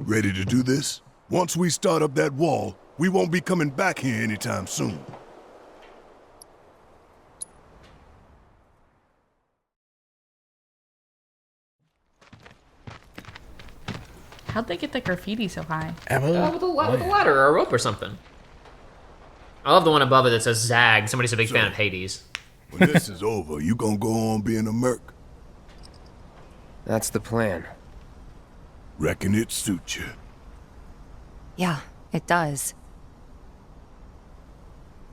Ready to do this? Once we start up that wall, we won't be coming back here anytime soon. How'd they get the graffiti so high? With a ladder or a rope or something. I love the one above it that says Zag. Somebody's a big fan of Hades. When this is over, you gonna go on being a merc? That's the plan. Reckon it suits you. Yeah, it does.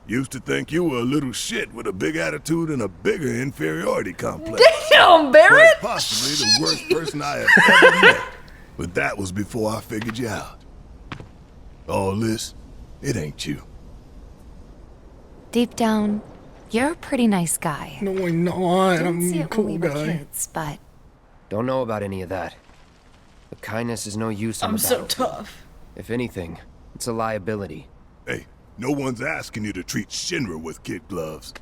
Used to think you were a little shit with a big attitude and a bigger inferiority complex. Damn, Barrett! Quite possibly the worst person I have ever met. But that was before I figured you out. All this, it ain't you. Deep down, you're a pretty nice guy. No, I'm not. Didn't see I'm a it when we cool were guy. kids, but Don't know about any of that. But kindness is no use on I'm the so battlefield. tough. If anything, it's a liability. Hey, no one's asking you to treat Shinra with kid gloves.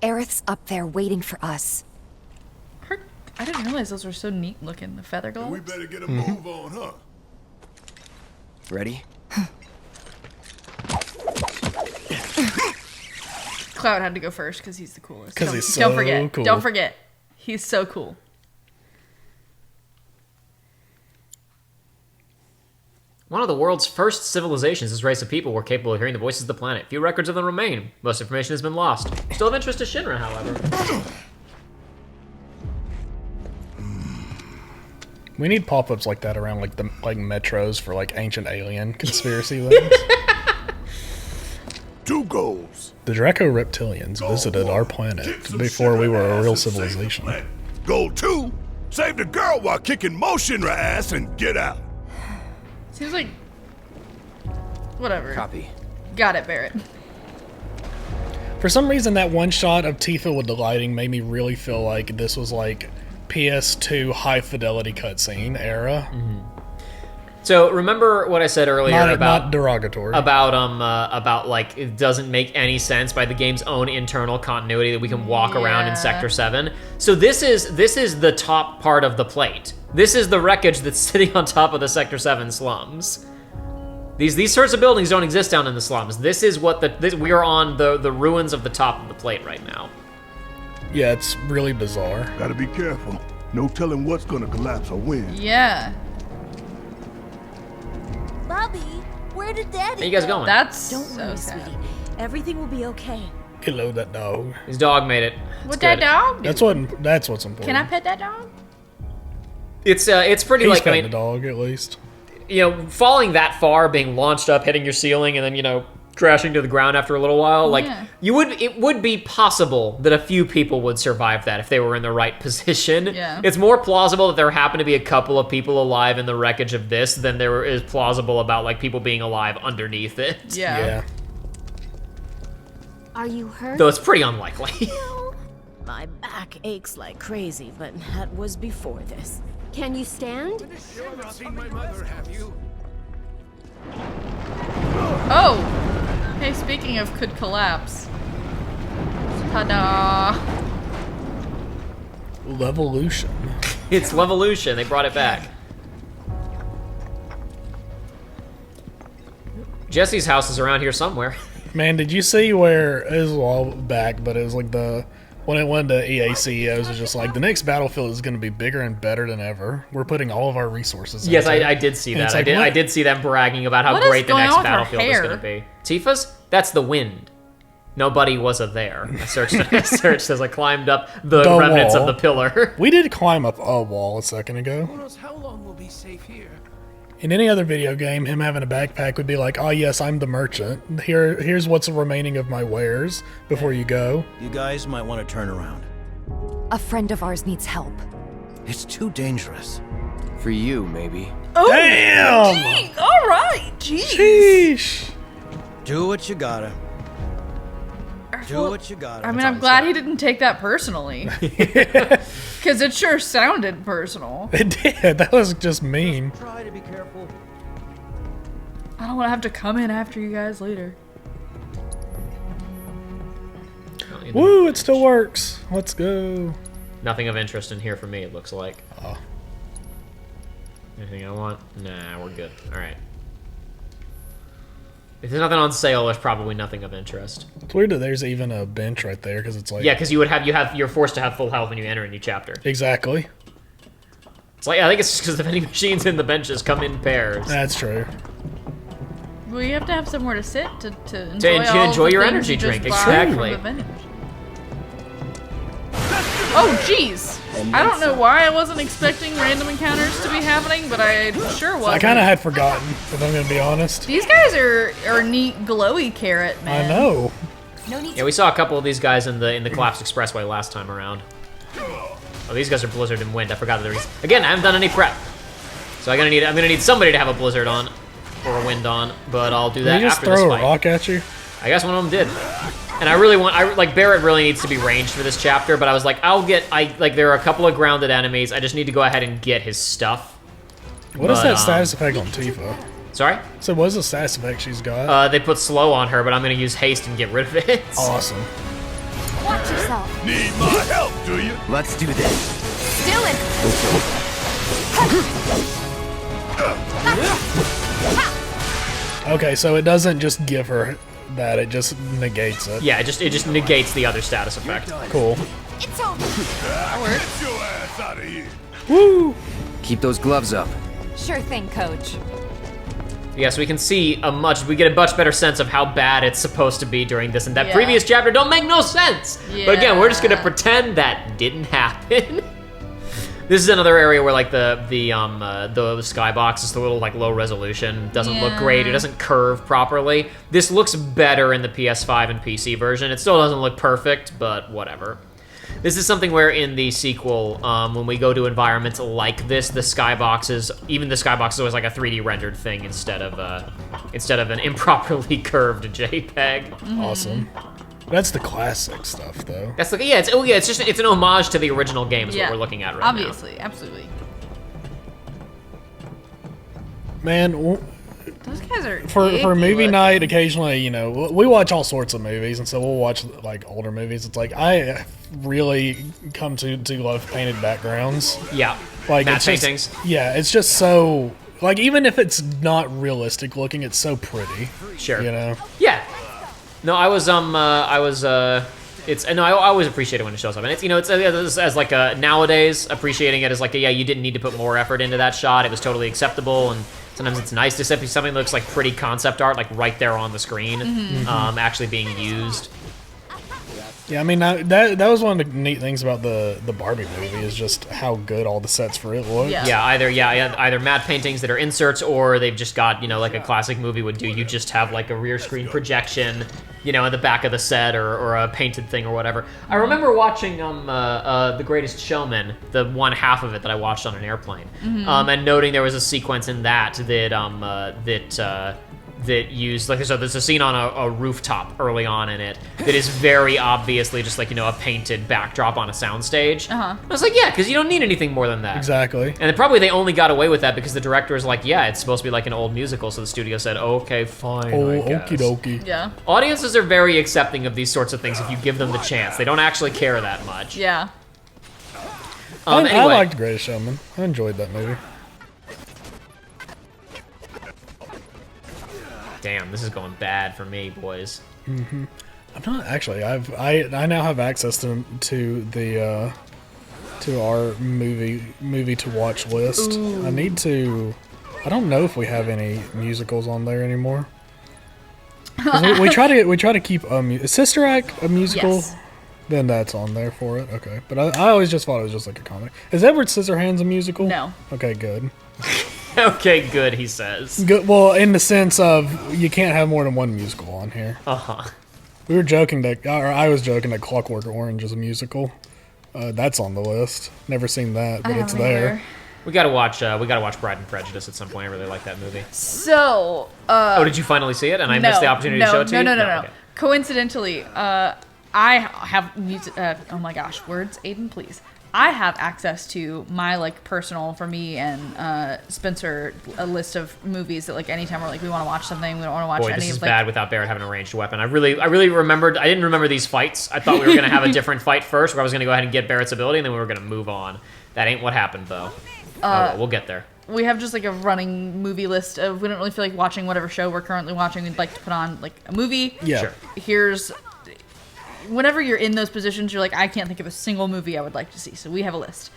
Aerith's up there waiting for us. I didn't realize those were so neat looking, the feather gloves. We better get a move on, huh? Ready? Cloud had to go first because he's the coolest. 'Cause he's Don't so forget. cool. Don't forget. He's so cool. One of the world's first civilizations, this race of people were capable of hearing the voices of the planet. Few records of them remain. Most information has been lost. Still of interest to Shinra, however. We need pop-ups like that around like metros for like ancient alien conspiracy things. 2 goals. The Draco reptilians visited our planet before we were a real civilization. Goal 2, save the girl while kicking more Shinra ass and get out. Seems like... Whatever. Copy. Got it, Barrett. For some reason, that one shot of Tifa with the lighting made me really feel like this was like PS2 high fidelity cutscene era. So remember what I said earlier Not derogatory. about like it doesn't make any sense by the game's own internal continuity that we can walk around in Sector 7. So this is the top part of the plate. This is the wreckage that's sitting on top of the Sector 7 slums. These sorts of buildings don't exist down in the slums. This is what we are on the ruins of the top of the plate right now. Yeah, it's really bizarre. Gotta be careful. No telling what's gonna collapse or when. Yeah. Bobby, where did Daddy Where you guys go? going? That's Don't so worry, sad. sweetie. Everything will be okay. Hello, that dog. His dog made it. It's What good. that dog do? That's what's important. Can I pet that dog? It's pretty He's like I petting mean, the dog at least. you know, falling that far, being launched up, hitting your ceiling, and then, you know, crashing to the ground after a little while. Like, Yeah. it would be possible that a few people would survive that if they were in the right position. Yeah. It's more plausible that there happen to be a couple of people alive in the wreckage of this than there is plausible about, like, people being alive underneath it. Yeah. Are you hurt? Though it's pretty unlikely. My back aches like crazy, but that was before this. Can you stand? Oh! Hey, speaking of could collapse. Ta-da! Levolution. It's Levolution. They brought it back. Jesse's house is around here somewhere. Man, did you see where it was all back, but it was like when it went to EA CEOs, it was just like the next Battlefield is going to be bigger and better than ever. We're putting all of our resources Yes, into it. I did see And that. it's like, I what? did see them bragging about how What is great the going next on with her Battlefield is hair? going to be. Tifa's? That's the wind. Nobody was there. I searched as I climbed up the remnants wall. of the pillar. We did climb up a wall a second ago. Who knows how long we'll be safe here? In any other video game, him having a backpack would be like, oh yes, I'm the merchant. Here's what's remaining of my wares before you go. You guys might want to turn around. A friend of ours needs help. It's too dangerous. For you, maybe. Oh! Damn! Gee, all right, jeez. Sheesh. Do what you gotta. Do what you gotta. I mean, I'm glad he didn't take that personally. Because it sure sounded personal. It did. That was just mean. Try to be careful. I don't want to have to come in after you guys later. Woo, it still works. Let's go. Nothing of interest in here for me, it looks like. Oh. Anything I want? Nah, we're good. All right. If there's nothing on sale, there's probably nothing of interest. It's weird that there's even a bench right there because it's like Yeah, because you're forced to have full health when you enter a new chapter. exactly. It's like I think it's just because the vending machines and the benches come in pairs. That's true. Well, you have to have somewhere to sit to enjoy, To all enjoy the your things energy you just drink, buy from exactly. the vending machine. Oh, jeez. I don't know why I wasn't expecting random encounters to be happening, but I sure was. I kind of had forgotten, if I'm gonna be honest. These guys are neat glowy carrot, man. I know. No need Yeah, we saw a couple of these guys in the Collapsed Expressway last time around. Oh, these guys are Blizzard and Wind. I forgot that there was. Again, I haven't done any prep, so I'm gonna need somebody to have a Blizzard on or a Wind on, but I'll do that Did he just after this throw fight. a rock at you? I guess one of them did. And Barrett really needs to be ranged for this chapter, but I was like, there are a couple of grounded enemies. I just need to go ahead and get his stuff. What is that status effect on Tifa? Sorry? So what is the status effect she's got? They put slow on her, but I'm gonna use haste and get rid of it. Awesome. Watch yourself. Need my help, do you? Let's do this. Do it. Okay, so it doesn't just give her that; it just negates it. Yeah, it just negates the other status effect. Cool. It's over. Get your ass out of here. Woo! Keep those gloves up. Sure thing, Coach. Yeah, so we can see we get a much better sense of how bad it's supposed to be during this, and that Yeah. previous chapter don't make no sense. But again, we're just gonna Yeah. pretend that didn't happen. This is another area where like the skybox is a little like low resolution, doesn't look great, it doesn't curve properly. This looks better in the PS5 and PC version. It still doesn't look perfect, but whatever. This is something where in the sequel, when we go to environments like this, the skybox is always like a 3D rendered thing instead of an improperly curved JPEG. Awesome. That's the classic stuff, though. That's like it's an homage to the original game is Yeah. what we're looking at right Obviously, absolutely. Man, Those guys are for icky movie looking. night, occasionally, you know, we watch all sorts of movies, and so we'll watch like older movies. It's like I really come to love painted backgrounds. now. Yeah. Like Matte it's just- paintings. yeah, it's just so like even if it's not realistic looking, it's so pretty. Sure. You know. Yeah. No, I always appreciate it when it shows up, and it's as like nowadays appreciating it as like you didn't need to put more effort into that shot. It was totally acceptable, and sometimes it's nice to see something that looks like pretty concept art, like right there on the screen, actually being used. Yeah, I mean that was one of the neat things about the Barbie movie is just how good all the sets for it look. Yeah. Yeah, either matte paintings that are inserts, or they've just got like a classic movie would do. You just have like a rear screen projection, in the back of the set, or a painted thing or whatever. I remember watching The Greatest Showman, the one half of it that I watched on an airplane, and noting there was a sequence in that that used there's a scene on a rooftop early on in it that is very obviously just like a painted backdrop on a soundstage. I was like, yeah, because you don't need anything more than that. Exactly. And then probably they only got away with that because the director was like, yeah, it's supposed to be like an old musical, so the studio said, okay, fine. Oh, I guess. okie dokie. Yeah. Audiences are very accepting of these sorts of things if you give them the chance. They don't actually care that much. Yeah. I Anyway. liked The Greatest Showman. I enjoyed that movie. Damn, this is going bad for me, boys. I'm not actually. I now have access to the to our movie to watch list. Ooh. I need to. I don't know if we have any musicals on there anymore. 'Cause we try to keep is Sister Act a musical? Yes. Then that's on there for it. Okay, but I always just thought it was just like a comedy. Is Edward Scissorhands a musical? No. Okay, good. Okay, good, he says. Good. Well, in the sense of you can't have more than one musical on here. Uh-huh. We were joking or I was joking that Clockwork Orange is a musical. That's on the list. Never seen that, but it's there. We gotta watch Pride and Prejudice at some point. I really like that movie. So, Oh, did you finally see it? And I missed the opportunity to show it to you? No. Okay. Coincidentally, I have music. Oh my gosh, words, Aiden, please. I have access to my like personal, for me and Spencer, a list of movies that like anytime we're like we want to watch something, we don't want to watch Boy, any this is of like bad without Barrett having a ranged weapon. I really remembered. I didn't remember these fights. I thought we were gonna have a different fight first, where I was gonna go ahead and get Barrett's ability, and then we were gonna move on. That ain't what happened though. Well, we'll get there. we have just like a running movie list of we don't really feel like watching whatever show we're currently watching. We'd like to put on like a movie. Yeah. Sure. Here's whenever you're in those positions, you're like, I can't think of a single movie I would like to see. So we have a list.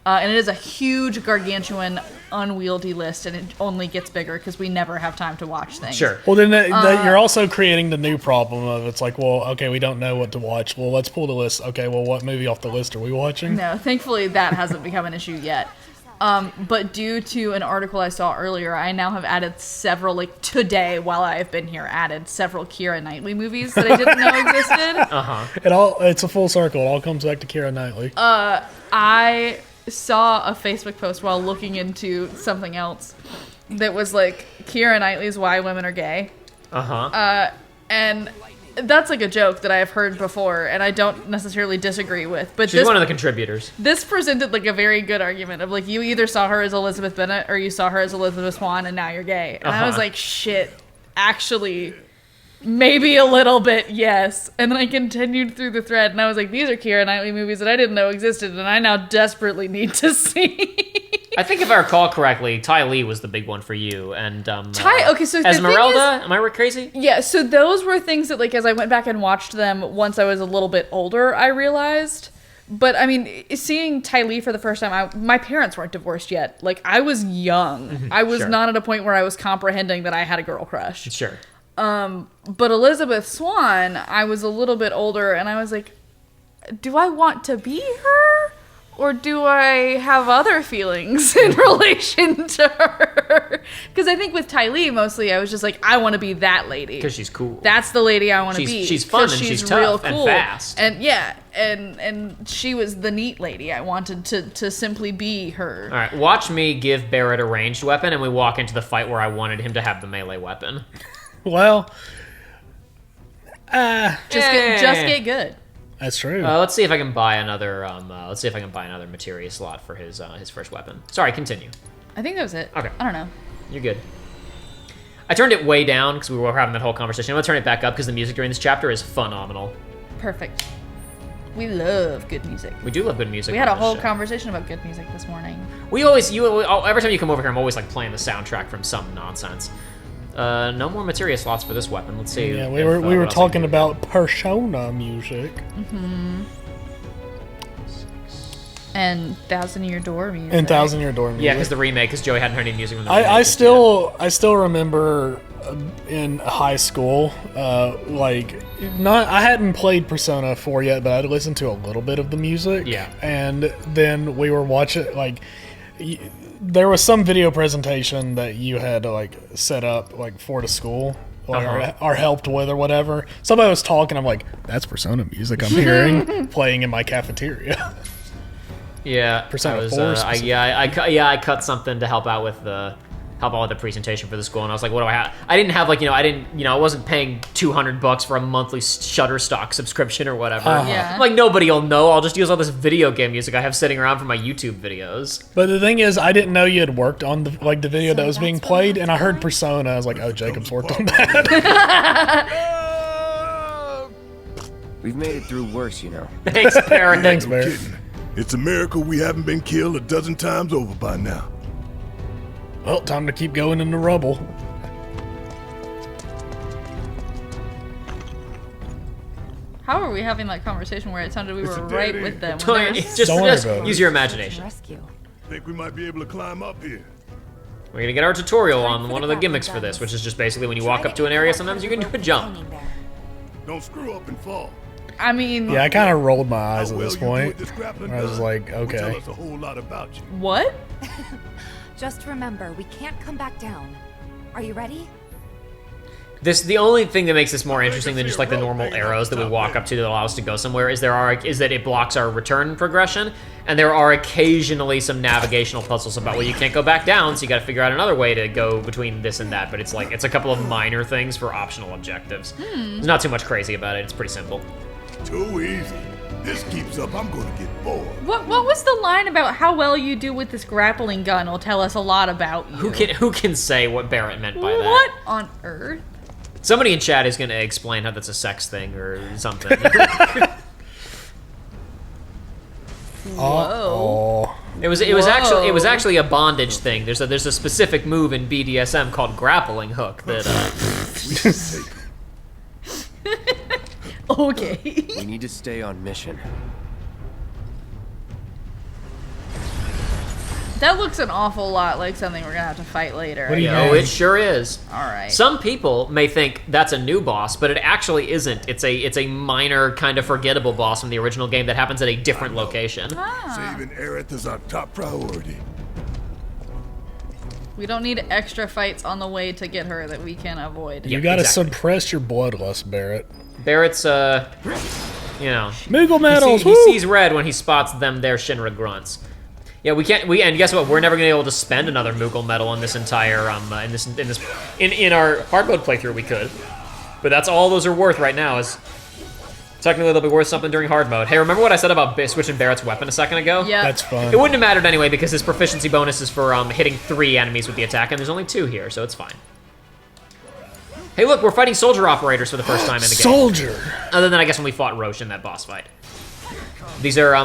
And it is a huge, gargantuan, unwieldy list, and it only gets bigger because we never have time to watch things. Sure. Well, then you're also creating the new problem of it's like, well, okay, we don't know what to watch. Well, let's pull the list. Okay, well, what movie off the list are we watching? No, thankfully that hasn't become an issue yet. But due to an article I saw earlier, I now have added several, like today while I have been here, added several Keira Knightley movies that I didn't know existed. It's a full circle. It all comes back to Keira Knightley. I saw a Facebook post while looking into something else that was like Keira Knightley's Why Women Are Gay. And that's like a joke that I have heard before, and I don't necessarily disagree with. But She's one of the contributors. This presented like a very good argument of like you either saw her as Elizabeth Bennet or you saw her as Elizabeth Swann, and now you're gay. And I was like, shit, actually, maybe a little bit, yes. And then I continued through the thread, and I was like, these are Keira Knightley movies that I didn't know existed, and I now desperately need to see. I think if I recall correctly, Ty Lee was the big one for you, and okay, so the thing Esmeralda. is- Am I crazy? Yeah, so those were things that, like, as I went back and watched them once I was a little bit older, I realized. But, I mean, seeing Ty Lee for the first time, my parents weren't divorced yet. Like, I was young. I was Sure. not at a point where I was comprehending that I had a girl crush. Sure. But Elizabeth Swann, I was a little bit older, and I was like, do I want to be her? Or do I have other feelings in relation to her? Because I think with Ty Lee, mostly, I was just like, I want to be that lady. Because she's cool. That's the lady I want to be. She's fun 'cause and she's real tough and fast. And yeah, and she was the neat lady. I wanted to simply be her. All right, watch me give Barrett a ranged weapon, and we walk into the fight where I wanted him to have the melee weapon. Well, Just get good. that's true. Let's see if I can buy another. Let's see if I can buy another materia slot for his first weapon. Sorry, continue. I think that was it. Okay. I don't know. You're good. I turned it way down because we were having that whole conversation. I'm gonna turn it back up because the music during this chapter is phenomenal. Perfect. We love good music. We do love good music. We had a on this whole show. conversation about good music this morning. We always, every time you come over here, I'm always like playing the soundtrack from some nonsense. No more materia slots for this weapon. Let's see. Yeah, if, we were what else I talking can do. about Persona music And Thousand Year Door music. and Thousand Year Door music. Yeah, because the remake, because Joey hadn't heard any music from the remake. I just yet. still remember in high school, I hadn't played Persona 4 yet, but I'd listened to a little bit of the music. Yeah. And then we were watching, there was some video presentation that you had to, set up, for the school. Or helped with or whatever. Somebody was talking, I'm like, that's Persona music I'm hearing playing in my cafeteria. Yeah, Persona I was, 4 I cut something to help out with the presentation for the school, and I was like, what do I have? I didn't have I wasn't paying $200 for a monthly Shutterstock subscription or whatever. Yeah. I'm like, nobody will know. I'll just use all this video game music I have sitting around for my YouTube videos. But the thing is, I didn't know you had worked on the video that was being played, and I heard Persona. I was like, oh, Jacob's worked on that. We've made it through worse, you know. Thanks, Barrett. Thanks, Barrett. Kidding. It's a miracle we haven't been killed a dozen times over by now. Well, time to keep going in the rubble. How are we having that conversation where it sounded we It's were a dead right end. with them? Don't when worry, there was- just Don't worry about it. use your imagination. Rescue. Think we might be able to climb up here. We're gonna get our tutorial on one of the gimmicks for this, which is just basically when you walk up to an area, sometimes you can do a jump. Don't screw up and fall. I mean, Yeah, I kind of rolled my eyes How at well this you do point. with this grappling I was gun like, will tell okay. us a whole lot about you. what? Just remember, we can't come back down. Are you ready? The only thing that makes this more interesting than just the normal arrows that we walk up to that allow us to go somewhere is that it blocks our return progression, and there are occasionally some navigational puzzles about you can't go back down, so you got to figure out another way to go between this and that. But it's a couple of minor things for optional objectives. There's not too much crazy about it. It's pretty simple. Too easy. This keeps up, I'm gonna get bored. What was the line about how well you do with this grappling gun will tell us a lot about you? Who can say what Barrett meant by that? What on earth? Somebody in chat is going to explain how that's a sex thing or something. Oh. It was actually a bondage thing. There's a specific move in BDSM called grappling hook that. Okay. We need to stay on mission. That looks an awful lot like something we're gonna have to fight later. What do you Oh, it sure is. All right. Some people may think that's a new boss, but it actually isn't. It's a minor, kind of forgettable boss from the original game that happens at a different location. Saving Aerith is our top priority. We don't need extra fights on the way to get her that we can avoid. You gotta exactly. suppress your bloodlust, Barrett. Barrett's, you know, Moogle medals. he sees red when he spots them. They're Shinra grunts. Yeah, we can't. And guess what? We're never gonna be able to spend another Moogle medal in this entire in our hard mode playthrough. We could, but that's all those are worth right now. Is technically they'll be worth something during hard mode. Hey, remember what I said about switching Barrett's weapon a second ago? Yeah. That's fun. It wouldn't have mattered anyway because his proficiency bonus is for hitting 3 enemies with the attack, and there's only 2 here, so it's fine. Hey, look, we're fighting soldier operators for the first time in the game. Soldier. Other than I guess when we fought Roche in that boss fight. These are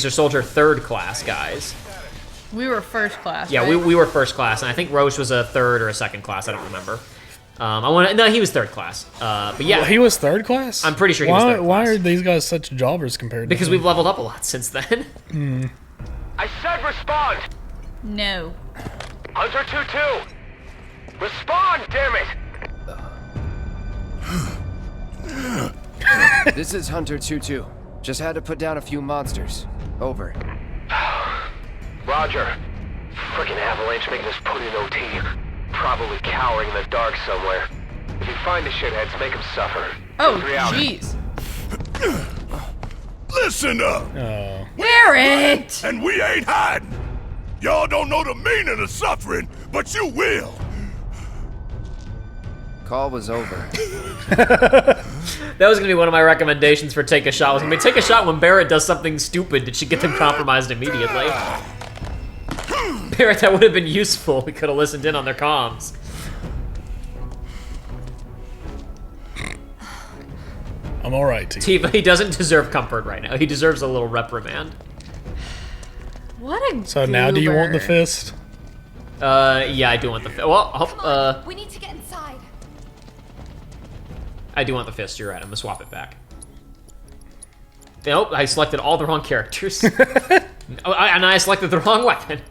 soldier 3rd class guys. We were first class. Yeah, right? we were 1st class, and I think Roche was a 3rd or a 2nd class. I don't remember. No, he was 3rd class. But yeah, Well, he was 3rd class? I'm pretty sure he was 3rd Why class. are these guys such jobbers compared to Because him? we've leveled up a lot since then. I said respond! No. Hunter 2-2! Respond, damn it! This is Hunter 2-2. Just had to put down a few monsters. Over. Roger. Frickin' Avalanche making us put in OT. Probably cowering in the dark somewhere. If you find the shitheads, make them suffer. Oh, 3 out. jeez. Listen up, Oh. Barrett! and we ain't hiding. Y'all don't know the meaning of suffering, but you will. Call was over. That was gonna be one of my recommendations for Take a Shot. Was gonna be take a shot when Barrett does something stupid that should get them compromised immediately. Barrett, that would have been useful. We could have listened in on their comms. I'm alright, T. Tifa, he doesn't deserve comfort right now. He deserves a little reprimand. What a So now do you want the goober. fist? Yeah, I do want the fist. Well, We need to get inside. I do want the fist. You're right. I'm gonna swap it back. Nope, I selected all the wrong characters. And I selected the wrong weapon.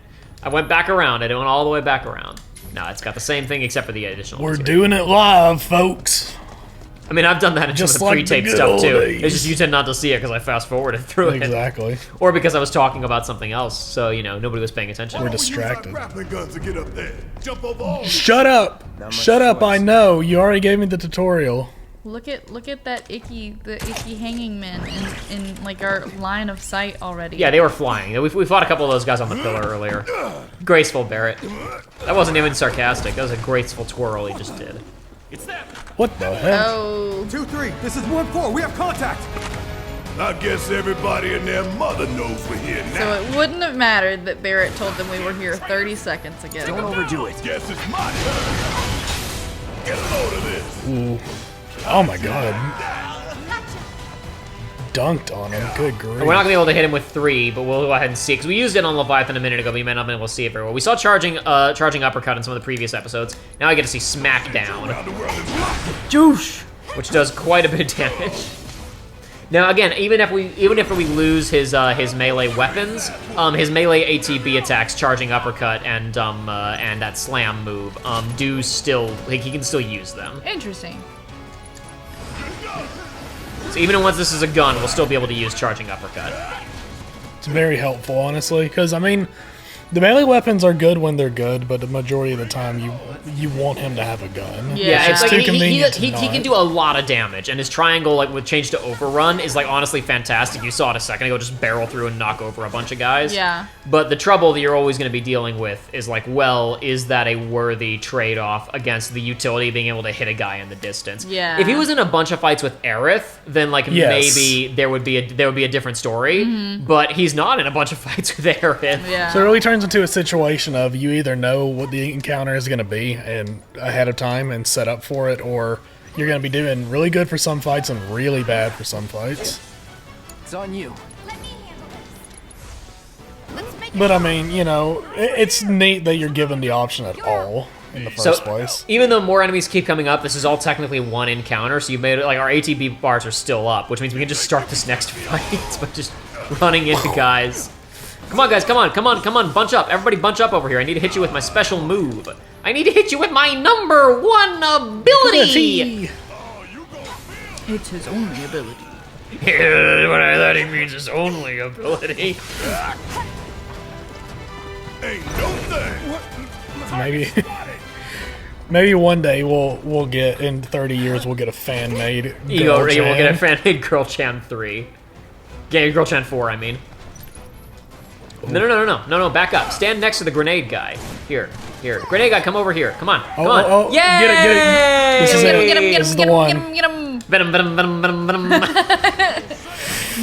I went back around. I went all the way back around. No, it's got the same thing except for the additional We're ones here. doing it live, folks. I mean, I've done that in Just some of the like the pre-taped good stuff old too. days. It's just you tend not to see it because I fast-forwarded through it. Exactly. Or because I was talking about something else, so, you know, nobody was paying attention. We're Why don't we use our distracted. grappling guns to get up there. Jump over all. Shut up! Not much Shut up, I choice. know. You already gave me the tutorial. Look at that the icky hanging men in like our line of sight already. Yeah, they were flying. We fought a couple of those guys on the pillar earlier. Graceful, Barrett. That wasn't even sarcastic. That was a graceful twirl he just did. What the heck? Oh. 2-3, this is 1-4, we have contact! I guess everybody and their mother knows we're here So now. it wouldn't have mattered that Barrett told them we were here 30 seconds ago. Don't overdo it. Guess it's my turn. Get a load of this. Ooh. Oh my god. Dunked on him. Good grief. We're not gonna be able to hit him with 3, but we'll go ahead and see. Because we used it on Leviathan a minute ago, but you might not have been able to see it very well. We saw charging uppercut in some of the previous episodes. Now I get to see smackdown, Around the world is rocking. Joosh, which does quite a bit of damage. Now again, even if we lose his melee weapons, his melee ATB attacks, charging uppercut, and that slam move, do still he can still use them. Interesting. So even once this is a gun, we'll still be able to use charging uppercut. It's very helpful, honestly, because, I mean, The melee weapons are good when they're good, but the majority of the time you want him to have a gun. Yeah, it's like too he convenient can do a lot of damage, and his triangle, like with change to overrun, is like honestly fantastic. You saw it a second ago, just barrel through and knock over a bunch of guys. Yeah. But the trouble that you're always going to be dealing with is like, well, is that a worthy trade-off against the utility of being able to hit a guy in the distance? Yeah. If he was in a bunch of fights with Aerith, then like maybe there would be a different story. But he's not in a bunch of fights with Aerith. Yeah. So it really turns into a situation of you either know what the encounter is going to be and ahead of time and set up for it, or you're going to be doing really good for some fights and really bad for some fights. It's on you. But I mean, you know, it's neat that you're given the option at all in the first place. Even though more enemies keep coming up, this is all technically one encounter, so you made it like our ATB bars are still up, which means we can just start this next fight by just running into guys. Come on, guys, come on, bunch up. Everybody bunch up over here. I need to hit you with my special move. I need to hit you with my #1 ability! It's his only ability. What I thought he means his only ability. Ain't no thing. Maybe one day we'll get, in 30 years, we'll get a fan-made We'll get a fan-made Girl Chan 3. Yeah, Girl Chan 4, I mean. No, back up. Stand next to the grenade guy. Here. Grenade guy, come over here. Come on. Oh, Yay! get it. This is it. This is the one. Get him. Venom.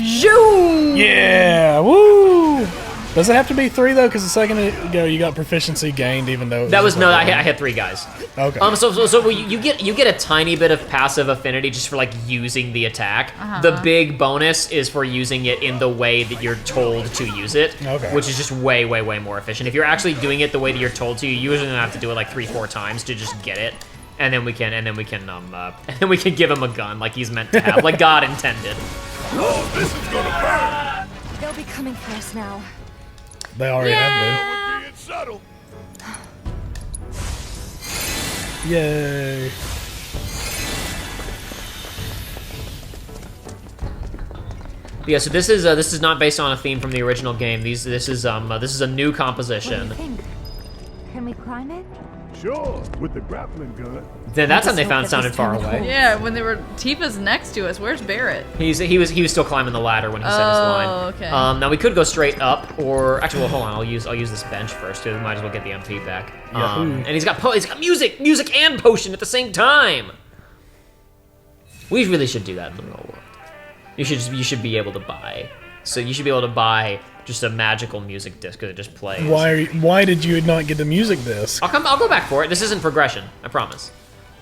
Zoom! Yeah, woo! Does it have to be 3 though? Because a second ago you got proficiency gained, even though I had 3 guys. Okay. So you get a tiny bit of passive affinity just for like using the attack. The big bonus is for using it in the way that you're told to use it, which is just way more efficient. If you're actually doing it the way that you're told to, you usually have to do it like 3-4 times to just get it, and then we can give him a gun like he's meant to have, like God intended. Oh, this is gonna burn. They'll be coming for us now. They already have Being subtle. been. Yay. Yeah, so this is not based on a theme from the original game. This is a new composition. What do you think? Can we climb it? Sure, with the grappling gun. That's when they found sounded far away. Yeah, when they were Tifa's next to us. Where's Barrett? He was still climbing the ladder when he said his line. Oh, okay. Now we could go straight up, or actually, well, hold on. I'll use this bench first too. We might as well get the MP back. And he's got music and potion at the same time. We really should do that in the real world. You should be able to buy. So you should be able to buy just a magical music disc that just plays. Why did you not get the music disc? I'll go back for it. This isn't progression. I promise.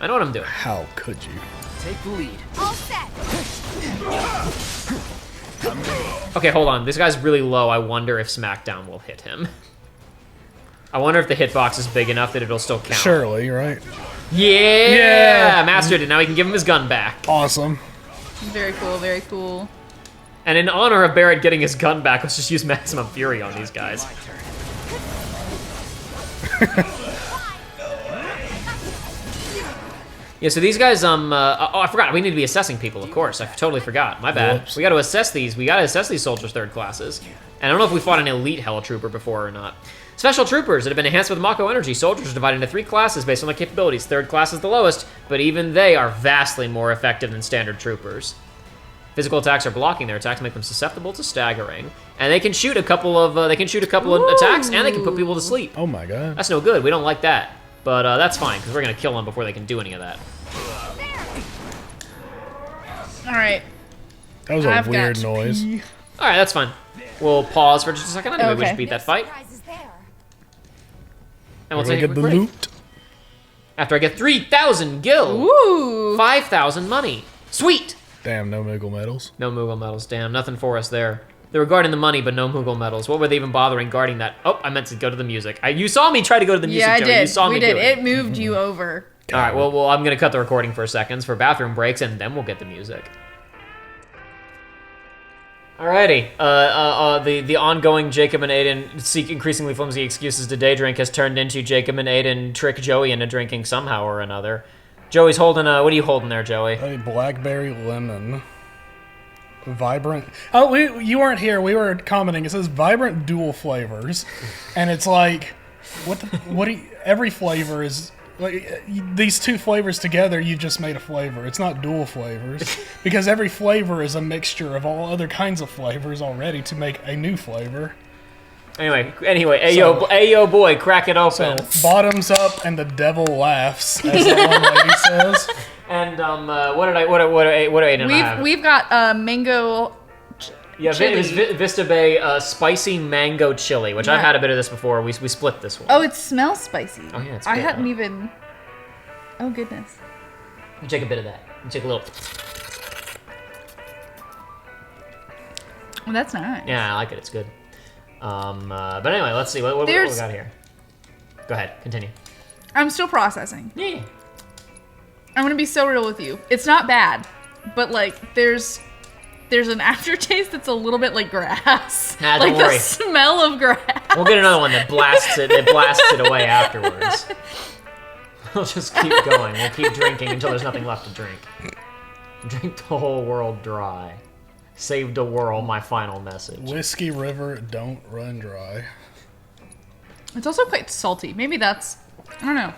I know what I'm doing. How could you? Take the lead. All set. Okay, hold on. This guy's really low. I wonder if Smackdown will hit him. I wonder if the hitbox is big enough that it'll still count. Surely, right? Yeah! Mastered it. Now we can give him his gun back. Awesome. Very cool, very cool. And in honor of Barrett getting his gun back, let's just use Maximum Fury on these guys. Yeah, so these guys, I forgot. We need to be assessing people, of course. I totally forgot. My bad. Whoops. We got to assess these. We got to assess these soldiers' third classes. And I don't know if we fought an elite Hell Trooper before or not. Special Troopers that have been enhanced with Mako energy. Soldiers are divided into 3 classes based on their capabilities. Third class is the lowest, but even they are vastly more effective than standard troopers. Physical attacks are blocking their attacks, make them susceptible to staggering, and they can shoot a couple of attacks, and they can put people to sleep. Oh my god. That's no good. We don't like that, but that's fine because we're gonna kill them before they can do any of that. All right. That was a weird noise. All right, that's fine. We'll pause for just a second. I think we should beat that fight. And we'll take a get quick the break. loot. After I get 3,000 gil, Ooh. 5,000 money. Sweet. Damn, no Moogle medals. No Moogle medals. Damn, nothing for us there. They were guarding the money, but no Moogle medals. What were they even bothering guarding that? Oh, I meant to go to the music. You saw me try to go to the music, Yeah, I Joey. did. You saw me We did. do it. It moved you over. All right, well, I'm going to cut the recording for seconds for bathroom breaks, and then we'll get the music. Alrighty, the ongoing Jacob and Aiden seek increasingly flimsy excuses to day drink has turned into Jacob and Aiden trick Joey into drinking somehow or another. Joey's holding what are you holding there, Joey? A blackberry lemon. Vibrant. Oh, you weren't here. We were commenting. It says vibrant dual flavors, and it's like, every flavor is like these two flavors together. You've just made a flavor. It's not dual flavors because every flavor is a mixture of all other kinds of flavors already to make a new flavor. Anyway, ayo boy, crack it open. So bottoms up and the devil laughs, as the one lady says. And what do I have? We've got mango. It was Vista Bay spicy mango chili, which I've had a bit of this before. We split this one. Oh, it smells spicy. Oh yeah, it's I good, hadn't even. Oh goodness. You take a bit of that. You take a little. Well, that's nice. Yeah, I like it. It's good. But anyway, let's see what we got here. Go ahead, continue. I'm still processing. Yeah. I'm gonna be so real with you. It's not bad, but like there's an aftertaste that's a little bit like grass. Nah, like don't worry. The smell of grass. We'll get another one that blasts it away afterwards. We'll just keep going. We'll keep drinking until there's nothing left to drink. Drink the whole world dry. Save the world, my final message. Whiskey River, don't run dry. It's also quite salty. Maybe that's, I don't know.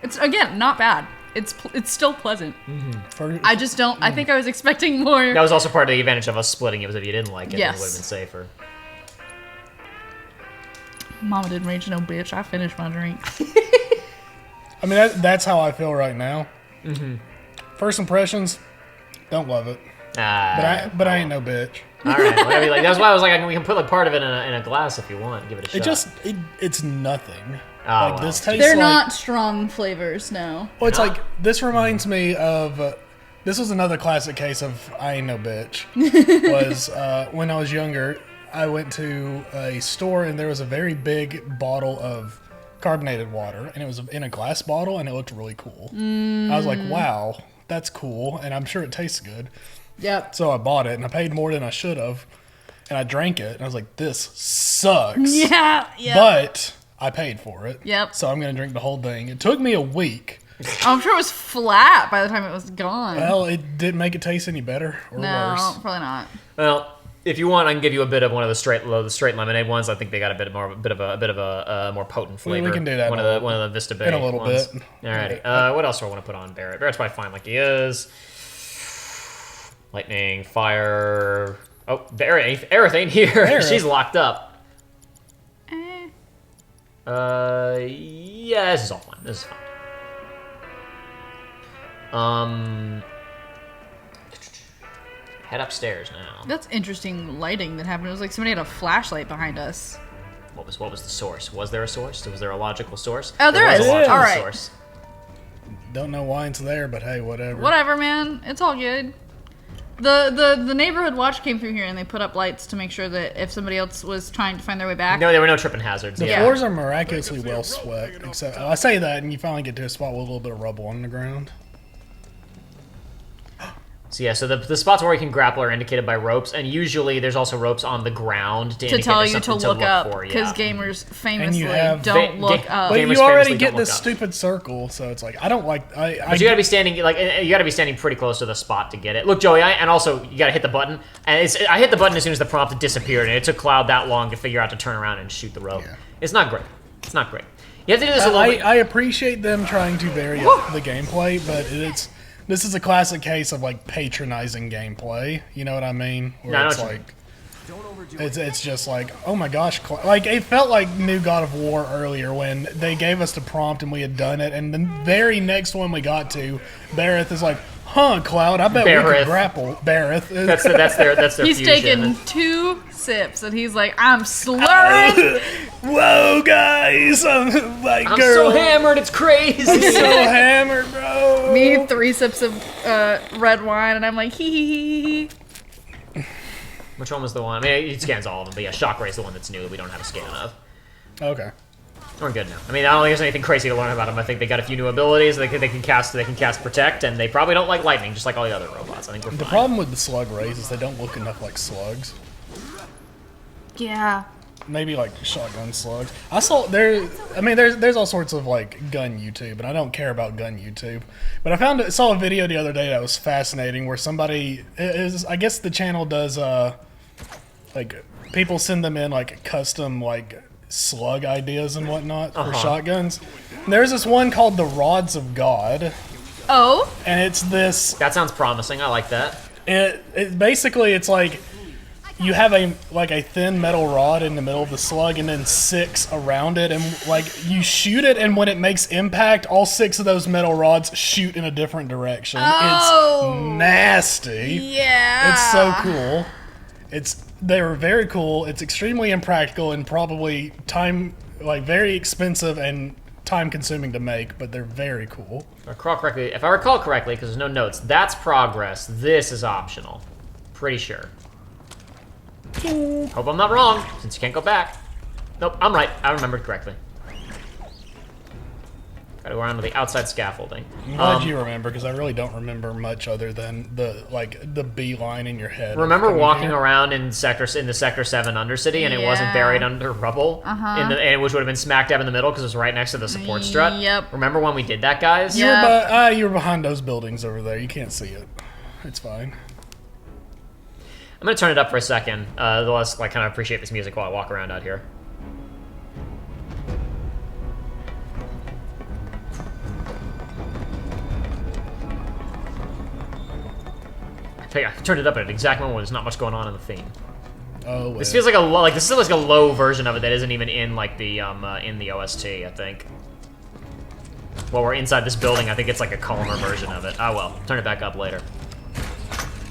It's, again, not bad. It's still pleasant. Mm-hmm. I just don't, I think I was expecting more. That was also part of the advantage of us splitting it, was if you didn't like it, Yes. it would have been safer. Mama didn't rage no bitch. I finished my drink. I mean, that's how I feel right now. Mm-hmm. First impressions, don't love it. But I ain't no bitch. All right, whatever you like. That's why I was like, we can put like part of it in a glass if you want. Give it a shot. It's nothing. Oh, like this well. tastes They're like, not strong flavors, no. Well, it's like this reminds me of. This was another classic case of I ain't no bitch. Was when I was younger, I went to a store and there was a very big bottle of carbonated water, and it was in a glass bottle, and it looked really cool. I was like, wow, that's cool, and I'm sure it tastes good. Yep. So I bought it, and I paid more than I should have, and I drank it, and I was like, this sucks. Yeah. But I paid for it. Yep. So I'm going to drink the whole thing. It took me a week. I'm sure it was flat by the time it was gone. Well, it didn't make it taste any better or no, worse. probably not. Well, if you want, I can give you a bit of one of the straight lemonade ones. I think they got a bit of a more potent flavor. We can do that. One of the Vista Bay in a little ones. bit. Alrighty. What else do I want to put on Barrett? Barrett's probably fine like he is. Lightning, fire. Oh, Aerith ain't here. Aerith. She's locked up. Yeah, this is all fine. This is fine. Head upstairs now. That's interesting lighting that happened. It was like somebody had a flashlight behind us. What was the source? Was there a source? Was there a logical source? Oh, there was is. a logical All right. source. Don't know why it's there, but hey, whatever. Whatever, man. It's all good. The neighborhood watch came through here and they put up lights to make sure that if somebody else was trying to find their way back. No, there were no tripping hazards. The Yeah. floors are miraculously well swept. Except I say that, and you finally get to a spot with a little bit of rubble on the ground. So yeah, so the spots where you can grapple are indicated by ropes, and usually there's also ropes on the ground to indicate tell there's you to something look up for, because yeah. gamers famously have- don't look up. But Gamers you already famously get don't this look up. stupid circle, so it's like I don't like. But you gotta be standing you gotta be standing pretty close to the spot to get it. Look, Joey, and also you gotta hit the button. And I hit the button as soon as the prompt disappeared, and it took Cloud that long to figure out to turn around and shoot the rope. Yeah. It's not great. It's not great. You have to do this a little bit. I appreciate them trying to vary up the gameplay, but this is a classic case of like patronizing gameplay. You know what I mean? Where No, I know it's what you like it's just like, oh my gosh, like it felt like new God of War earlier when they gave us the prompt and we had done it, and the very next one we got to, Barrett is like, huh, Cloud, I bet we Barrett. could grapple. Barrett. That's their He's fusion. taken 2 sips and he's like, I'm slurring. Whoa, guys, I'm like, I'm girl, so hammered, it's crazy. I'm so hammered, bro. Me 3 sips of red wine and I'm like, hee hee hee hee. Which one was the one? I mean, it scans all of them, but yeah, Shockray is the one that's new that we don't have a scan of. Okay. We're good now. I mean, I don't think there's anything crazy to learn about them. I think they got a few new abilities. They can cast Protect, and they probably don't like lightning, just like all the other robots. I think we're fine. The problem with the slug rays is they don't look enough like slugs. Yeah. maybe like shotgun slugs. I saw there. I mean, there's all sorts of like gun YouTube, and I don't care about gun YouTube. But I saw a video the other day that was fascinating, where somebody is. I guess the channel does like people send them in like custom like slug ideas and whatnot for shotguns. And there's this one called the Rods of God. Oh. And it's this. That sounds promising. I like that. It basically it's like. You have a thin metal rod in the middle of the slug, and then 6 around it, and like you shoot it, and when it makes impact, all 6 of those metal rods shoot in a different direction. Oh, it's nasty. Yeah, it's so cool. They're very cool. It's extremely impractical and probably very expensive and time consuming to make, but they're very cool. If I recall correctly, because there's no notes, that's progress. This is optional. Pretty sure. Hope I'm not wrong, since you can't go back. Nope, I'm right. I remembered correctly. Gotta go around to the outside scaffolding. I'm glad you remember, because I really don't remember much other than the B line in your head. Remember walking around in the Sector 7 Undercity, and it wasn't buried under rubble, which would have been smack dab in the middle because it was right next to the support strut. Yep. Remember when we did that, guys? You were behind those buildings over there. You can't see it. It's fine. I'm gonna turn it up for a second. Let's kind of appreciate this music while I walk around out here. I turned it up at an exact moment when there's not much going on in the theme. Oh, this feels like this is like a low version of it that isn't even in like the in the OST. I think. While we're inside this building, I think it's like a calmer version of it. Oh well, turn it back up later.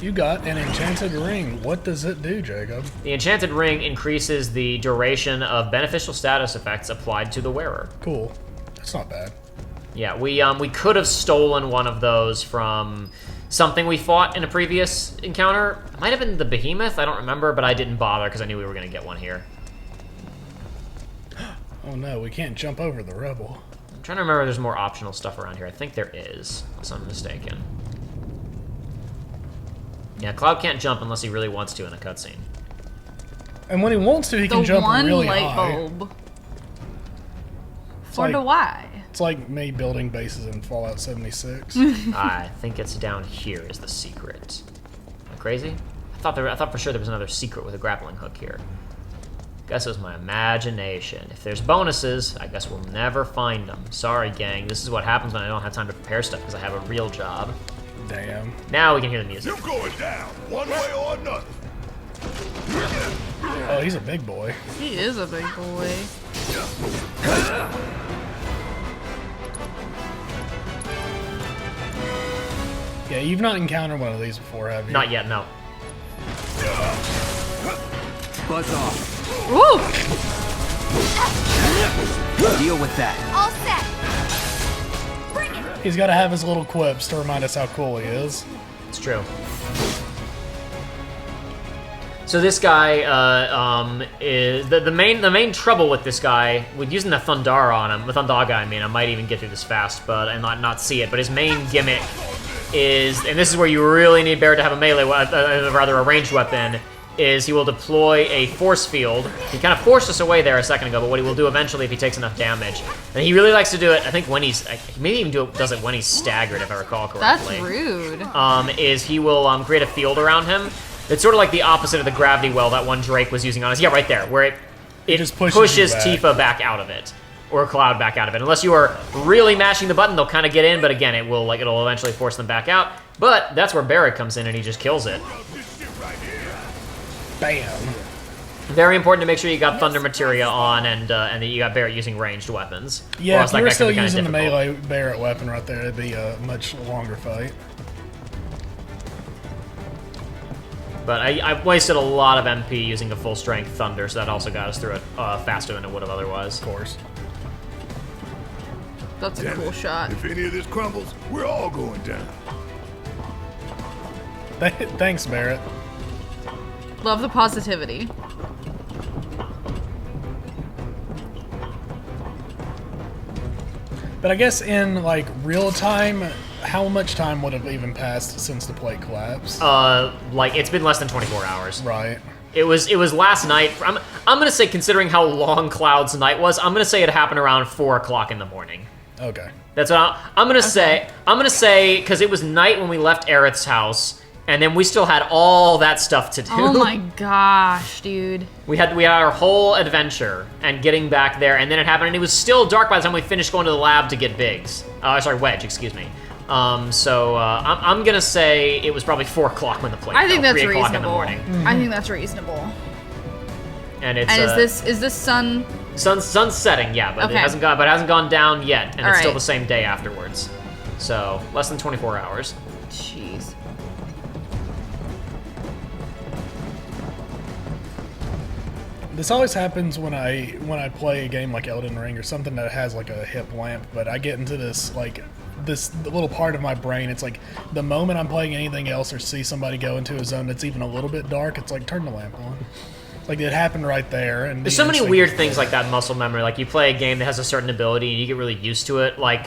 You got an enchanted ring. What does it do, Jacob? The enchanted ring increases the duration of beneficial status effects applied to the wearer. Cool. That's not bad. Yeah, we could have stolen one of those from something we fought in a previous encounter. It might have been the behemoth, I don't remember, but I didn't bother because I knew we were going to get one here. Oh no, we can't jump over the rubble. I'm trying to remember if there's more optional stuff around here. I think there is, unless I'm mistaken. Yeah, Cloud can't jump unless he really wants to in a cutscene. And when he wants to, he can jump really high. The one light bulb. For the why? It's like me building bases in Fallout 76. I think it's down here is the secret. Am I crazy? I thought for sure there was another secret with a grappling hook here. Guess it was my imagination. If there's bonuses, I guess we'll never find them. Sorry, gang. This is what happens when I don't have time to prepare stuff because I have a real job. Damn. Now we can hear the music. You're going down, one way or another. Oh, he's a big boy. He is a big boy. Yeah, you've not encountered one of these before, have you? Not yet, no. Buzz off. Woo! Deal with that. All set. Bring it. He's got to have his little quips to remind us how cool he is. It's true. So this guy is the main trouble with this guy with using the Thundara on him. The Thundaga, I mean, I might even get through this fast, but and not see it. But his main gimmick is, and this is where you really need Barret to have a melee, rather a ranged weapon. Is he will deploy a force field. He kind of forced us away there a second ago, but what he will do eventually if he takes enough damage, and he really likes to do it. I think when he maybe even does it when he's staggered, if I recall correctly. That's rude. Is he will create a field around him. It's sort of like the opposite of the gravity well that one Drake was using on us. Yeah, right there, where it just pushes Tifa back out of it, or Cloud back out of it. Unless you are really mashing the button, they'll kind of get in, but again, it'll eventually force them back out. But that's where Barret comes in and he just kills it. Bam. Very important to make sure you got Thunder Materia on and that you got Barret using ranged weapons. Yeah, if you were still using the melee Barret weapon right there, it'd be a much longer fight. But I wasted a lot of MP using a full-strength Thunder, so that also got us through it faster than it would have otherwise. Of course. That's a cool shot. If any of this crumbles, we're all going down. Thanks, Barret. Love the positivity. But I guess in like real time, how much time would have even passed since the plate collapsed? Like it's been less than 24 hours. Right. It was last night. I'm gonna say, considering how long Cloud's night was, I'm gonna say it happened around 4 o'clock in the morning. Okay. That's what I'm gonna say. I'm gonna say because it was night when we left Aerith's house, and then we still had all that stuff to do. Oh my gosh, dude. We had our whole adventure and getting back there, and then it happened, and it was still dark by the time we finished going to the lab to get Biggs. Wedge, excuse me. I'm gonna say it was probably 4 o'clock when the play. I think that's 3 o'clock in the reasonable. morning. I think that's reasonable. And it's And is this sun? Sun's setting, yeah, but Okay. it hasn't gone down yet, and All it's still right. the same day afterwards. So less than 24 hours. Jeez. This always happens when I play a game like Elden Ring or something that has like a hip lamp, but I get into this little part of my brain. It's like the moment I'm playing anything else or see somebody go into a zone that's even a little bit dark, it's like turn the lamp on. Like it happened right there. And There's so many weird things like that muscle memory. Like you play a game that has a certain ability and you get really used to it. Like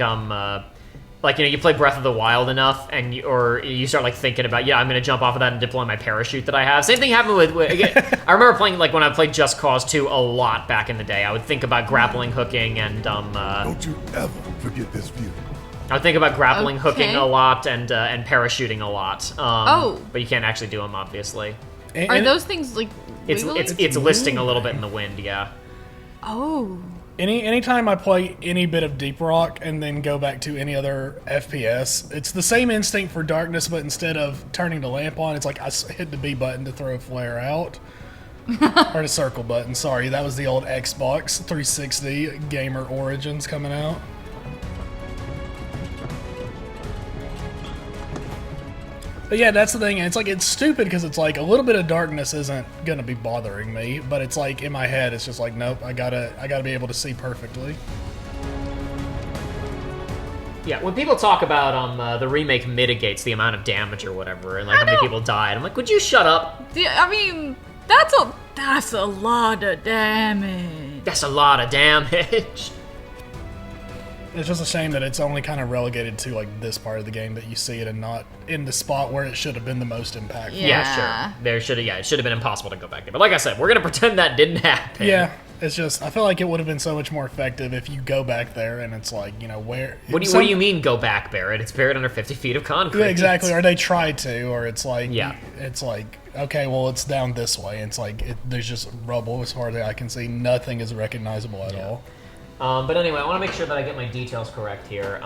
you play Breath of the Wild enough, and you start like thinking about, I'm gonna jump off of that and deploy my parachute that I have. Same thing happened with I remember playing like when I played Just Cause 2 a lot back in the day. I would think about grappling hooking and Don't you ever forget this view. I would think about grappling hooking Okay. a lot and parachuting a lot. But you can't actually do them, obviously. Are those things like It's wiggly? it's listing a little bit in the wind, yeah. Oh. Anytime I play any bit of Deep Rock and then go back to any other FPS, it's the same instinct for darkness, but instead of turning the lamp on, it's like I hit the B button to throw a flare out. Or the circle button, sorry. That was the old Xbox 360 Gamer Origins coming out. But yeah, that's the thing. And it's stupid because it's like a little bit of darkness isn't gonna be bothering me, but it's like in my head, it's just like, nope, I gotta be able to see perfectly. Yeah, when people talk about the remake mitigates the amount of damage or whatever, and like how many people died, I'm like, would you shut up? I mean, that's a lot of damage. That's a lot of damage. It's just a shame that it's only kind of relegated to like this part of the game that you see it and not in the spot where it should have been the most impactful. Yeah, sure. It should have been impossible to go back there. But like I said, we're gonna pretend that didn't happen. Yeah, it's just I feel like it would have been so much more effective if you go back there and it's like, where. What do you mean go back, Barrett? It's buried under 50 feet of concrete. Yeah, exactly. Or they tried to, or it's like, yeah, it's like, okay, well, it's down this way. It's like there's just rubble as far as I can see. Nothing is recognizable at all. But anyway, I want to make sure that I get my details correct here.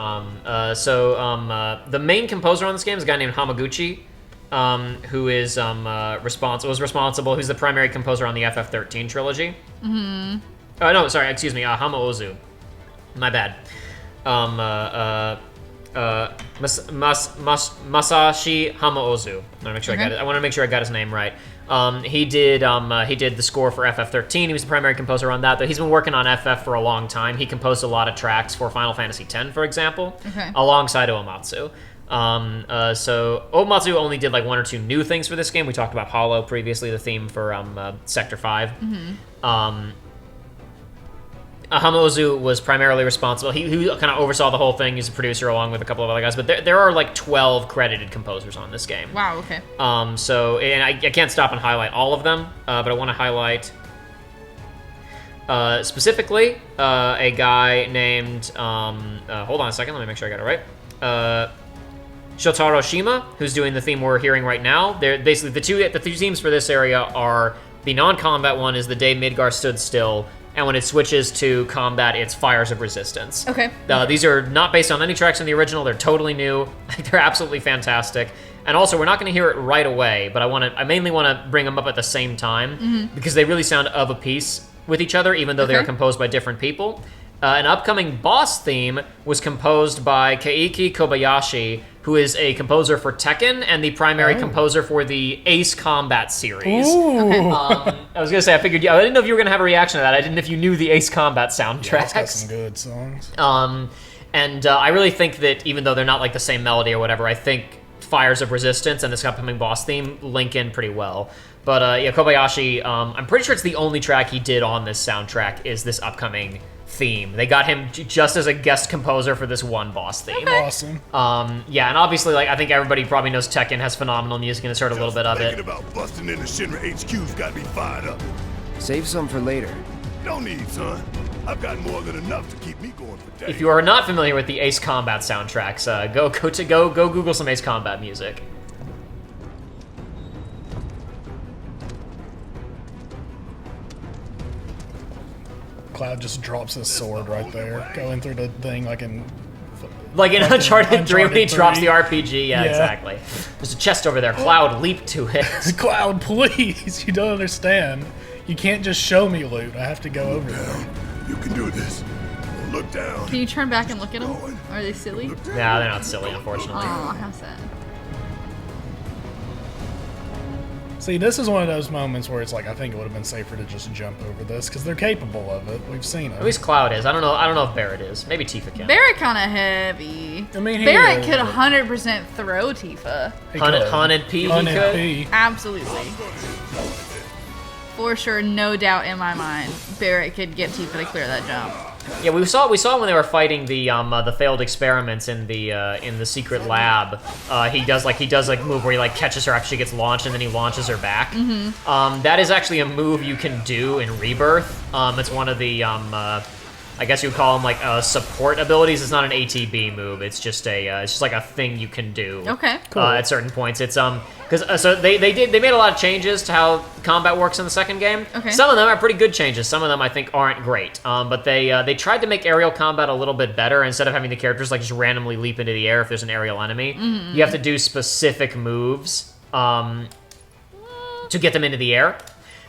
The main composer on this game is a guy named Hamaguchi, who is responsible. Who's the primary composer on the FF13 trilogy? Mm-hmm. No, sorry, excuse me. Hamaozu. My bad. Masashi Hamaozu. I want to make sure I got his name right. He did the score for FF13. He was the primary composer on that. Though he's been working on FF for a long time. He composed a lot of tracks for Final Fantasy X, for example, alongside Uematsu. So Uematsu only did like 1 or 2 new things for this game. We talked about Hollow previously, the theme for Sector 5. Hamaozu was primarily responsible. He kind of oversaw the whole thing. He's a producer along with a couple of other guys. But there are like 12 credited composers on this game. Wow, okay. And I can't stop and highlight all of them, but I want to highlight specifically a guy named, hold on a second, let me make sure I got it right. Shotaro Shima, who's doing the theme we're hearing right now. They're basically the two themes for this area are the non-combat one is The Day Midgar Stood Still, and when it switches to combat, it's Fires of Resistance. Okay. These are not based on any tracks in the original. They're totally new. They're absolutely fantastic. And also, we're not going to hear it right away, but I mainly want to bring them up at the same time because they really sound of a piece with each other, even though they are composed by different people. An upcoming boss theme was composed by Keiki Kobayashi, who is a composer for Tekken and the primary composer for the Ace Combat series. I was gonna say, I didn't know if you were gonna have a reaction to that. I didn't know if you knew the Ace Combat soundtracks. Yeah, it's got some good songs. I really think that even though they're not like the same melody or whatever, I think Fires of Resistance and this upcoming boss theme link in pretty well. But Kobayashi, I'm pretty sure it's the only track he did on this soundtrack is this upcoming theme. They got him just as a guest composer for this one boss theme. Awesome. Yeah, and obviously, like, I think everybody probably knows Tekken has phenomenal music and has heard a little bit of it. Thinking about busting into Shinra HQ's got me fired up. Save some for later. Don't need, son. I've got more than enough to keep me going for days. If you are not familiar with the Ace Combat soundtracks, go Google some Ace Combat music. Cloud just drops his sword right there, going through the thing like in Uncharted 3 when he Uncharted drops 3. the RPG. Yeah, exactly. There's a chest over there. Cloud, leap to it. Cloud, please. You don't understand. You can't just show me loot. I have to go over there. You can do this. Look down. Can you turn back and look at them? Are they silly? Nah, they're not silly, unfortunately. Oh, how sad. See, this is one of those moments where it's like, I think it would have been safer to just jump over this, because they're capable of it. We've seen it. At least Cloud is. I don't know if Barrett is. Maybe Tifa can. Barrett kind of heavy. I mean, Barrett could 100% throw Tifa. Haunted P, he could? Absolutely. For sure, no doubt in my mind, Barrett could get Tifa to clear that jump. Yeah, we saw when they were fighting the failed experiments in the secret lab. He does like move where he like catches her after she gets launched and then he launches her back. That is actually a move you can do in Rebirth. It's one of the I guess you would call them like support abilities. It's not an ATB move. It's just like a thing you can do. Okay, cool. At certain points, it's because so they made a lot of changes to how combat works in the second game. Okay. Some of them are pretty good changes. Some of them I think aren't great. But they tried to make aerial combat a little bit better. Instead of having the characters like just randomly leap into the air if there's an aerial enemy, you have to do specific moves to get them into the air.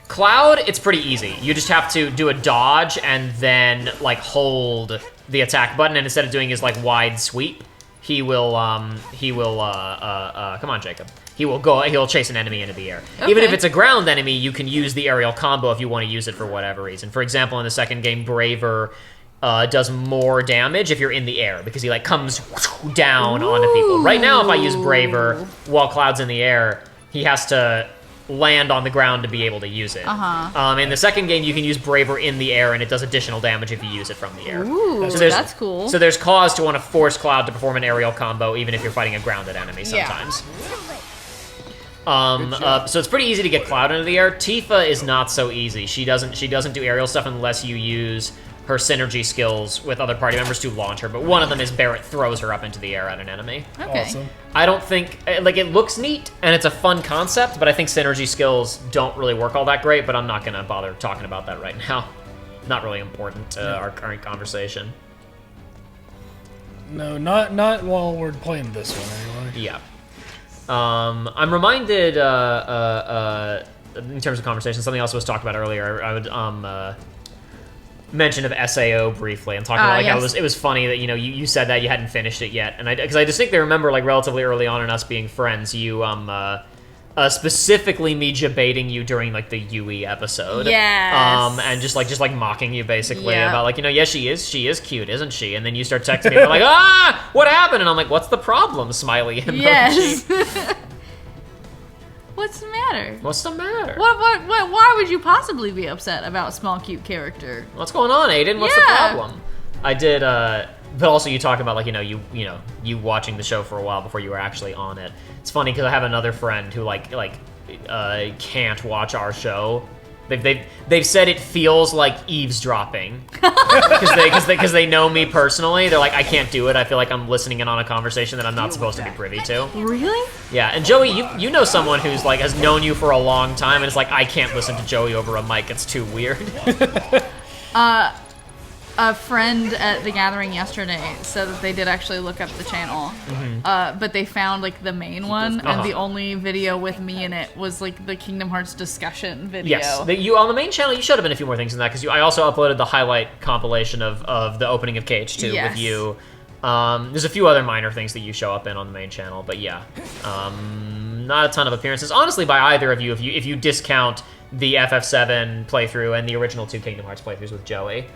Cloud, it's pretty easy. You just have to do a dodge and then like hold the attack button, and instead of doing his like wide sweep, he'll come on, Jacob. He'll chase an enemy into the air. Okay. Even if it's a ground enemy, you can use the aerial combo if you want to use it for whatever reason. For example, in the second game, Braver does more damage if you're in the air because he like comes down onto people. Right now, if I use Braver while Cloud's in the air, he has to land on the ground to be able to use it. In the second game, you can use Braver in the air, and it does additional damage if you use it from the air. Ooh, that's cool. So there's cause to want to force Cloud to perform an aerial combo, even if you're fighting a grounded enemy sometimes. So it's pretty easy to get Cloud into the air. Tifa is not so easy. She doesn't do aerial stuff unless you use her synergy skills with other party members to launch her, but one of them is Barrett throws her up into the air at an enemy. Okay. Awesome. I don't think, like, it looks neat, and it's a fun concept, but I think synergy skills don't really work all that great, but I'm not going to bother talking about that right now. Not really important to our current conversation. No, not while we're playing this one, anyway. Yeah. I'm reminded, in terms of conversation, something else was talked about earlier. I would, mention of SAO briefly. I'm talking about like how it was funny that you said that you hadn't finished it yet, and because I distinctly remember like relatively early on in us being friends, you specifically me debating you during like the Yui episode, yes, and just like mocking you basically about like yes she is cute, isn't she? And then you start texting me like what happened? And I'm like, what's the problem? Smiley emoji. Yes. What's the matter? What's the matter? What? Why would you possibly be upset about a small, cute character? What's going on, Aiden? What's the problem? I did, but also you talk about like you watching the show for a while before you were actually on it. It's funny because I have another friend who can't watch our show. They've said it feels like eavesdropping because they know me personally. They're like, I can't do it. I feel like I'm listening in on a conversation that I'm not supposed to be privy to. Really? Yeah. And Joey, you know someone who's like has known you for a long time, and it's like I can't listen to Joey over a mic. It's too weird. A friend at the gathering yesterday said that they did actually look up the channel, but they found like the main one, and the only video with me in it was like the Kingdom Hearts discussion video. Yes, on the main channel you should have been a few more things than that because I also uploaded the highlight compilation of the opening of KH2 with you. There's a few other minor things that you show up in on the main channel, but yeah, not a ton of appearances. Honestly, by either of you, if you discount the FF7 playthrough and the original 2 Kingdom Hearts playthroughs with Joey.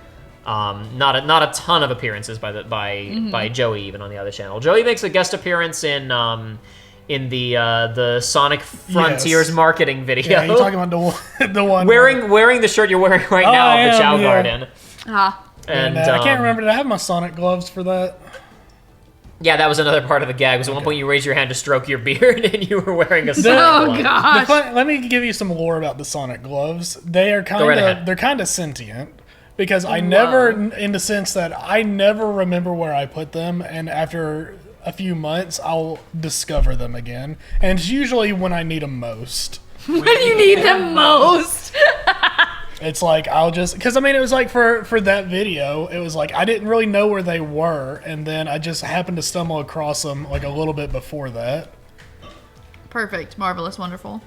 Not a ton of appearances by Joey even on the other channel. Joey makes a guest appearance in the Sonic Frontiers marketing video. Yeah, you're talking about the one wearing the shirt you're wearing right now of the Chow Garden. And I can't remember. Did I have my Sonic gloves for that? Yeah, that was another part of the gag. Was at one point you raised your hand to stroke your beard, and you were wearing a Sonic glove. Gosh. Let me give you some lore about the Sonic gloves. They are kind of sentient because I never, in the sense that I never remember where I put them, and after a few months I'll discover them again, and it's usually when I need them most. When you need them most. It's like I'll just, because I mean it was like for that video, it was like I didn't really know where they were, and then I just happened to stumble across them like a little bit before that. Perfect, marvelous, wonderful.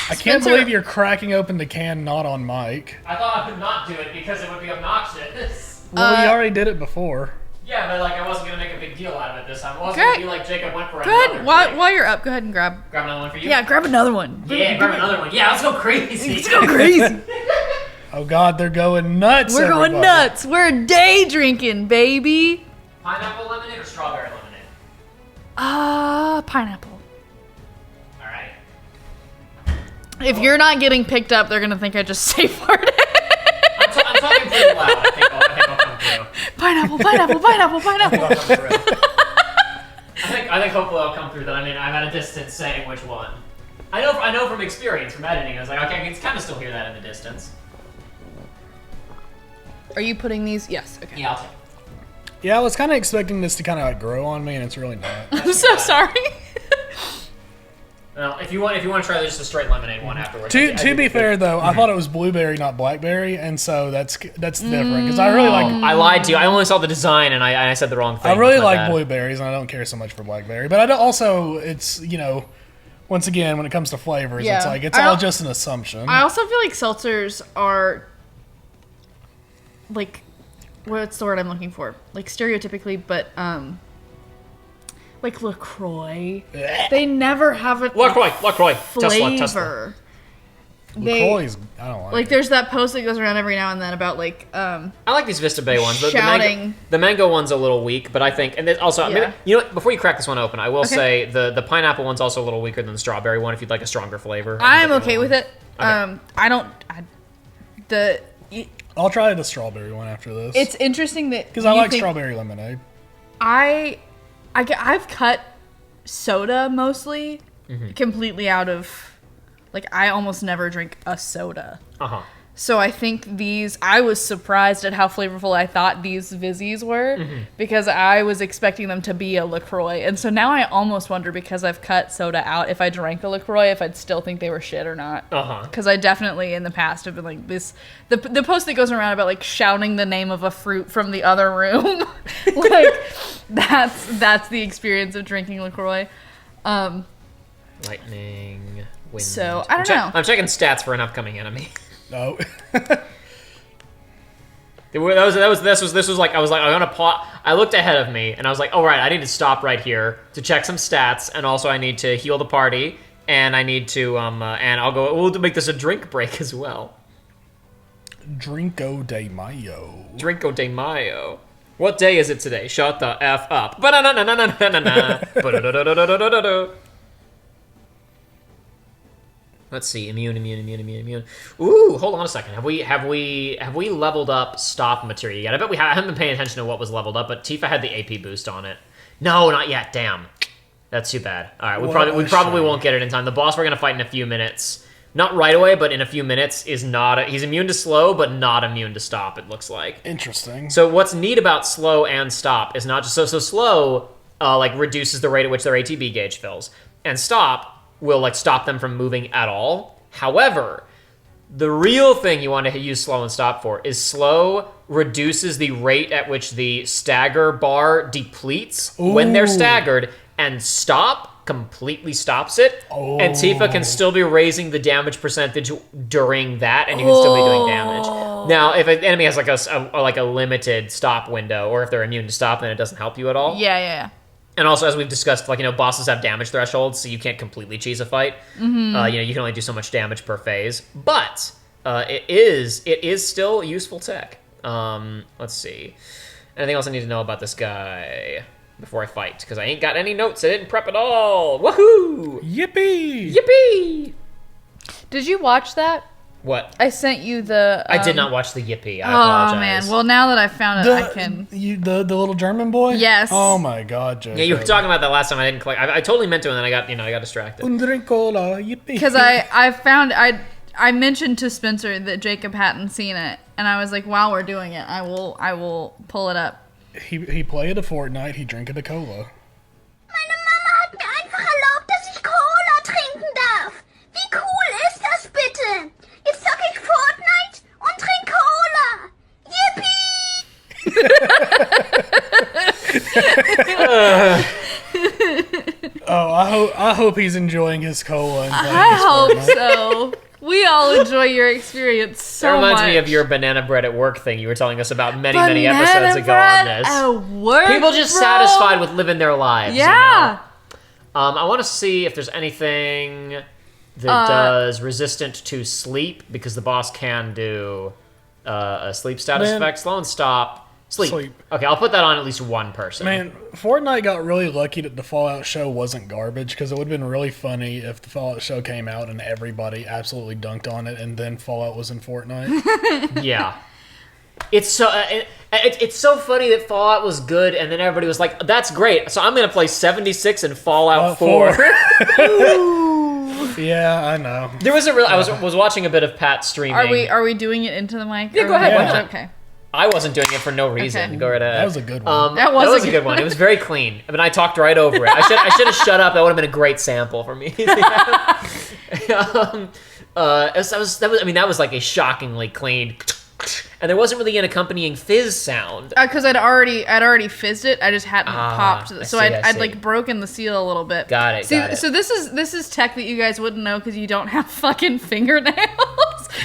I can't believe you're cracking open the can not on mic. I thought I could not do it because it would be obnoxious. Well, we already did it before. Yeah, but like I wasn't gonna make a big deal out of it this time. I wasn't gonna be like Jacob went for Go another. ahead, while you're up, go ahead and grab another one for you. Yeah, grab another one. Yeah, grab another one. Yeah, let's go crazy. Let's go crazy. Oh God, they're going nuts. We're going nuts. We're day drinking, baby. Pineapple lemonade or strawberry lemonade? Pineapple. All right. If you're not getting picked up, they're gonna think I just safe farted. I'm talking pretty loud. I think I'll come through. Pineapple, pineapple, pineapple, pineapple. I think hopefully I'll come through that. I mean, I'm at a distance saying which one. I know from experience, from editing, I was like, okay, I can kind of still hear that in the distance. Are you putting these? Yes, okay. Yeah, I'll take it. Yeah, I was kind of expecting this to kind of like grow on me, and it's really not. I'm so sorry. Well, if you want to try just a straight lemonade one afterwards. To be fair though, I thought it was blueberry, not blackberry, and so that's different because I really like. I lied to you. I only saw the design and I said the wrong thing. I really like blueberries, and I don't care so much for blackberry. But I don't, also, it's once again, when it comes to flavors, it's like it's all just an assumption. I also feel like seltzers are like, what's the word I'm looking for? Like stereotypically, but like LaCroix. They never have a LaCroix. flavor. LaCroix's, I don't like. Like there's that post that goes around every now and then about like I like these Vista Bay ones. Shouting. The mango one's a little weak, but I think, and also, maybe, you know what, before you crack this one open, I will say the pineapple one's also a little weaker than the strawberry one. If you'd like a stronger flavor, I'm okay with it. Okay. I'll try the strawberry one after this. It's interesting that because I like strawberry lemonade. I've cut soda mostly completely out of, like, I almost never drink a soda. So I think I was surprised at how flavorful I thought these Vizzies were because I was expecting them to be a LaCroix. And so now I almost wonder, because I've cut soda out, if I drank a LaCroix, if I'd still think they were shit or not. Because I definitely in the past have been like this, the post that goes around about like shouting the name of a fruit from the other room. Like that's the experience of drinking LaCroix. Lightning, wind. So I don't know. I'm checking stats for an upcoming enemy. No. This was like, I was like, I'm gonna pause. I looked ahead of me and I was like, all right, I need to stop right here to check some stats, and also I need to heal the party, and I need to and we'll make this a drink break as well. Drinko de Mayo. Drinko de Mayo. What day is it today? Shut the F up. Let's see, immune. Ooh, hold on a second. Have we leveled up stop materia yet? I bet we haven't been paying attention to what was leveled up, but Tifa had the AP boost on it. No, not yet. Damn, that's too bad. All right, we probably won't get it in time. The boss we're gonna fight in a few minutes, not right away, but in a few minutes, is not. He's immune to slow, but not immune to stop. It looks like. Interesting. So what's neat about slow and stop is not just so slow, like reduces the rate at which their ATB gauge fills, and stop will like stop them from moving at all. However, the real thing you want to use slow and stop for is slow reduces the rate at which the stagger bar depletes when they're staggered, and stop completely stops it. And Tifa can still be raising the damage percentage during that, and you can still be doing damage. Now, if an enemy has like a limited stop window, or if they're immune to stop, then it doesn't help you at all. Yeah. And also, as we've discussed, like, bosses have damage thresholds, so you can't completely cheese a fight. You can only do so much damage per phase. But it is still useful tech. Let's see. Anything else I need to know about this guy before I fight? Because I ain't got any notes. I didn't prep at all. Woohoo! Yippee! Yippee! Did you watch that? What? I sent you the. I did not watch the Yippee. I apologize. Oh man! Well, now that I found it, I can. The little German boy. Yes. Oh my God, Jacob. Yeah, you were talking about that last time. I didn't click. I totally meant to, and then I got distracted. Because I found I mentioned to Spencer that Jacob hadn't seen it, and I was like, while we're doing it, I will pull it up. He played a Fortnite. He drank a cola. Meine Mama hat mir einfach erlaubt, dass ich Cola trinken darf. Wie cool ist das bitte? Jetzt zocke ich Fortnite und trink Cola. Yippee! I hope he's enjoying his cola. And I hope so. We all enjoy your experience so much. That reminds me of your banana bread at work thing you were telling us about many episodes ago on this. At work, people just bro. satisfied with living their lives. Yeah. You know? I want to see if there's anything that does resistant to sleep, because the boss can do a sleep status effect. Slow and stop. Sleep. Okay, I'll put that on at least one person. Man, Fortnite got really lucky that the Fallout show wasn't garbage, because it would have been really funny if the Fallout show came out and everybody absolutely dunked on it, and then Fallout was in Fortnite. Yeah. It's so funny that Fallout was good, and then everybody was like, "That's great." So I'm gonna play 76 and Fallout 4. Yeah, I know. There was I was watching a bit of Pat streaming. Are we doing it into the mic? Yeah, go ahead. Yeah. Okay. I wasn't doing it for no reason. Okay. Go right ahead. That was a good one. That was a good one. It was very clean. I mean, I talked right over it. I should have shut up. That would have been a great sample for me. That was like a shockingly clean, and there wasn't really an accompanying fizz sound. Because I'd already fizzed it. I just hadn't popped. I So see, I'd like broken the seal a little bit. Got it. So this is tech that you guys wouldn't know because you don't have fucking fingernails.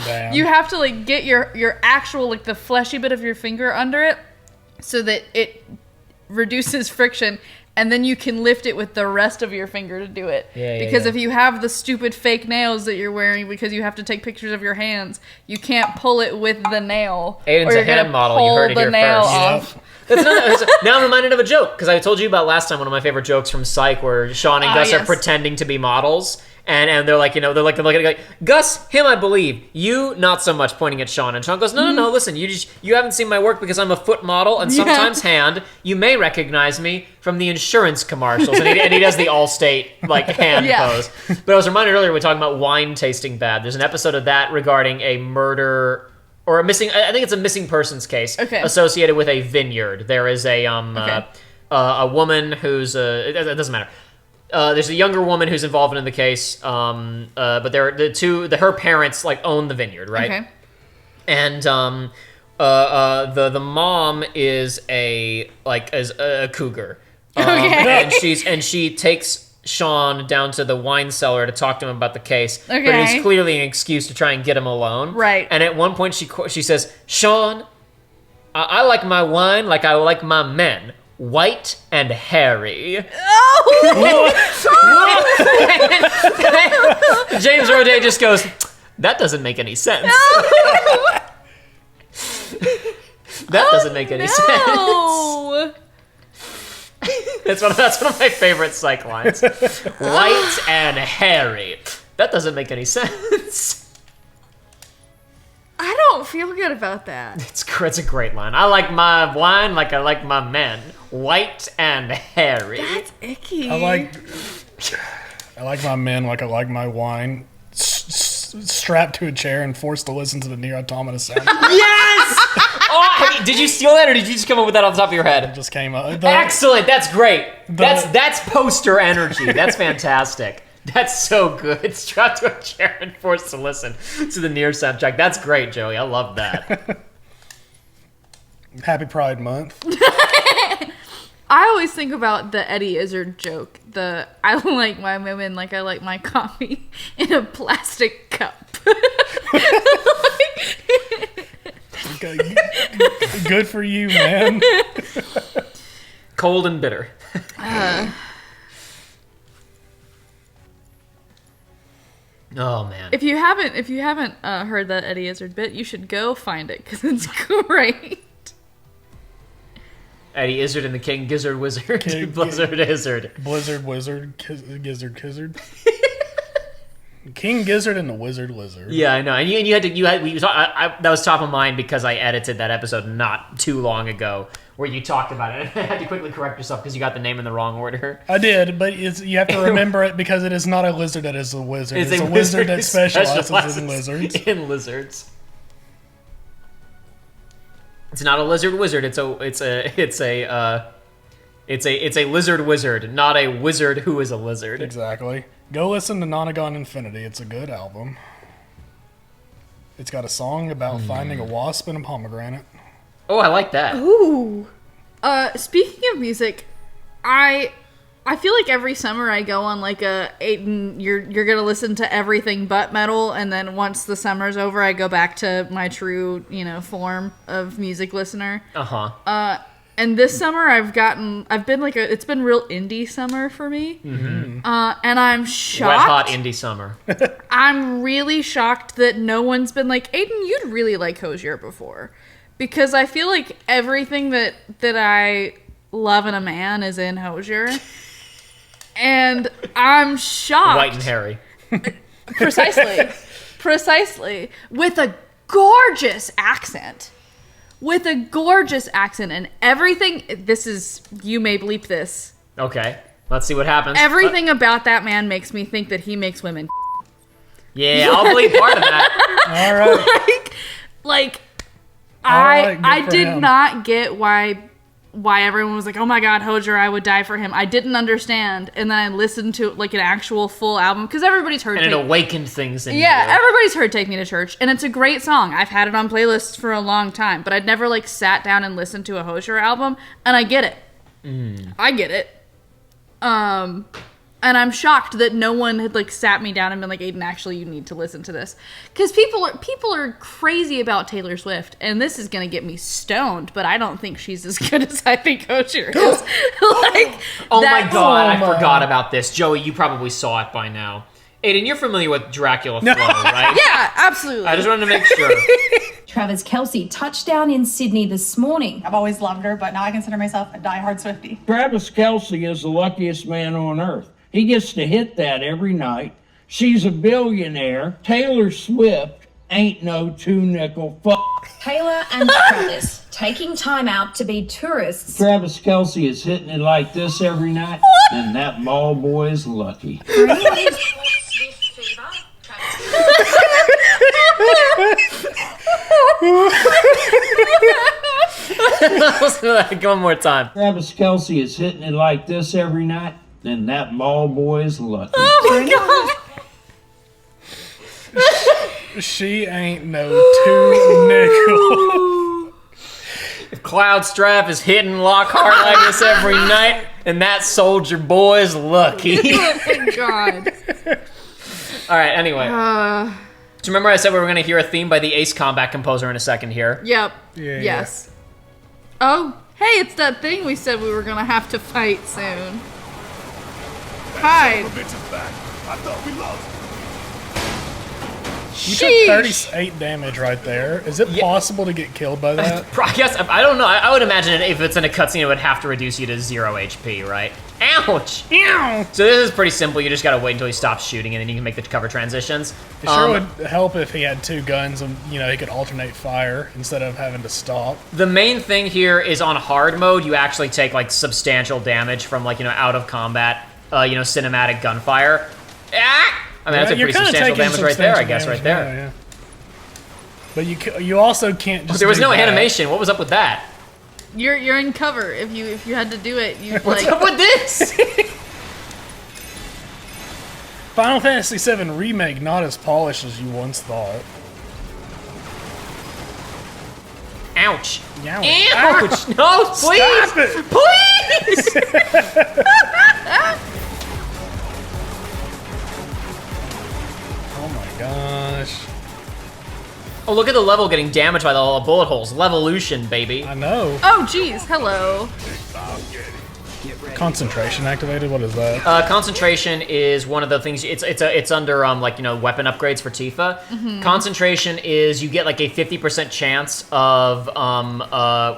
Damn. You have to like get your actual like the fleshy bit of your finger under it, so that it reduces friction, and then you can lift it with the rest of your finger to do it. Because if you have the stupid fake nails that you're wearing because you have to take pictures of your hands, you can't pull it with the nail. Aiden's or a hand model. You heard it here first. Now I'm reminded of a joke, because I told you about last time one of my favorite jokes from Psych, where Sean and Gus are pretending to be models. And they're like, they're like, Gus, him I believe, you not so much, pointing at Sean. And Sean goes, no, listen, you haven't seen my work because I'm a foot model and sometimes hand. You may recognize me from the insurance commercials. And he does the Allstate like hand pose. But I was reminded earlier, we were talking about wine tasting bad. There's an episode of that regarding a murder or a missing, I think it's a missing persons case associated with a vineyard. There is a woman who's it doesn't matter. There's a younger woman who's involved in the case, but her parents like own the vineyard, right? Okay. And the mom is a cougar, and she takes Sean down to the wine cellar to talk to him about the case, but it is clearly an excuse to try and get him alone, right? And at one point she says, "Sean, I like my wine like I like my men. White and hairy." James Roday just goes, "That doesn't make any sense." That doesn't make any sense. That's one of my favorite Psych lines. White and hairy. That doesn't make any sense. I don't feel good about that. It's a great line. I like my wine like I like my men. White and hairy. That's icky. I like my men like I like my wine. Strapped to a chair and forced to listen to the Nier Automata sound. Yes! Did you steal that, or did you just come up with that off the top of your head? It just came up. Excellent. That's great. That's poster energy. That's fantastic. That's so good. Strapped to a chair and forced to listen to the Nier soundtrack. That's great, Joey. I love that. Happy Pride Month. I always think about the Eddie Izzard joke. I like my women like I like my coffee in a plastic cup. Good for you, man. Cold and bitter. Oh man! If you haven't heard that Eddie Izzard bit, you should go find it because it's great. Eddie Izzard and the King Gizzard Wizard. Blizzard Izzard. Blizzard Wizard. Gizzard Kizzard. King Gizzard and the Wizard Lizard. Yeah, I know. And that was top of mind because I edited that episode not too long ago where you talked about it. I had to quickly correct yourself because you got the name in the wrong order. I did, but you have to remember it because it is not a lizard that is a wizard. It's a wizard that specializes in lizards. In lizards. It's not a lizard wizard. It's a lizard wizard, not a wizard who is a lizard. Exactly. Go listen to Nonagon Infinity. It's a good album. It's got a song about finding a wasp in a pomegranate. Oh, I like that. Ooh. Speaking of music, I feel like every summer I go on like a Aiden, you're gonna listen to everything but metal, and then once the summer's over, I go back to my true, form of music listener. And this summer it's been real indie summer for me. Mm-hmm. And I'm shocked. Red hot indie summer. I'm really shocked that no one's been like, Aiden, you'd really like Hosier before. Because I feel like everything that I love in a man is in Hosier. And I'm shocked. White and hairy. Precisely. With a gorgeous accent. And everything, you may bleep this. Okay, let's see what happens. Everything about that man makes me think that he makes women. Yeah, I'll bleep part of that. All right. I did not get why everyone was like, oh my god, Hosier, I would die for him. I didn't understand, and then I listened to like an actual full album because everybody's heard and it awakened things in you. Everybody's heard Take Me to Church, and it's a great song. I've had it on playlists for a long time, but I'd never like sat down and listened to a Hosier album, and I get it. I get it. And I'm shocked that no one had like sat me down and been like, Aiden, actually, you need to listen to this, because people are crazy about Taylor Swift, and this is gonna get me stoned. But I don't think she's as good as I think Hosier is. Oh my god, I forgot about this. Joey, you probably saw it by now. Aiden, you're familiar with Dracula Flow, right? Yeah, absolutely. I just wanted to make sure. Travis Kelce, touchdown in Sydney this morning. I've always loved her, but now I consider myself a diehard Swiftie. Travis Kelce is the luckiest man on earth. He gets to hit that every night. She's a billionaire. Taylor Swift ain't no two-nickel fuck. Taylor and Travis taking time out to be tourists. Travis Kelce is hitting it like this every night, and that ball boy is lucky. One more time. Travis Kelce is hitting it like this every night, and that ball boy is lucky. Oh my god. She ain't no two-nickel. If Cloud Strife is hitting Lockhart like this every night, and that soldier boy is lucky. Oh my god. All right, anyway. Do you remember I said we were going to hear a theme by the Ace Combat composer in a second here? Yep. Yeah, yes. Yeah. Oh, hey, it's that thing we said we were going to have to fight soon. Hide. I thought we lost. You took 38 damage right there. Is it possible to get killed by that? I guess, I don't know. I would imagine if it's in a cutscene, it would have to reduce you to 0 HP, right? Ouch! Ow! So this is pretty simple. You just gotta wait until he stops shooting, and then you can make the cover transitions. It sure would help if he had two guns and, he could alternate fire instead of having to stop. The main thing here is on hard mode, you actually take, substantial damage from, out of combat, cinematic gunfire. Ah! I mean, that's a pretty substantial damage right there, I guess, right there. Yeah. But you also can't just. There was no animation. What was up with that? You're in cover. If you had to do it, you What's up with this? Final Fantasy VII Remake, not as polished as you once thought. Ouch. Yowie. Ouch! No, please! Stop it! Please! Oh my gosh. Oh, look at the level getting damaged by the bullet holes. Levolution, baby. I know. Oh, geez. Hello. Concentration activated. What is that? Concentration is one of the things. It's under like weapon upgrades for Tifa. Concentration is you get like a 50% chance of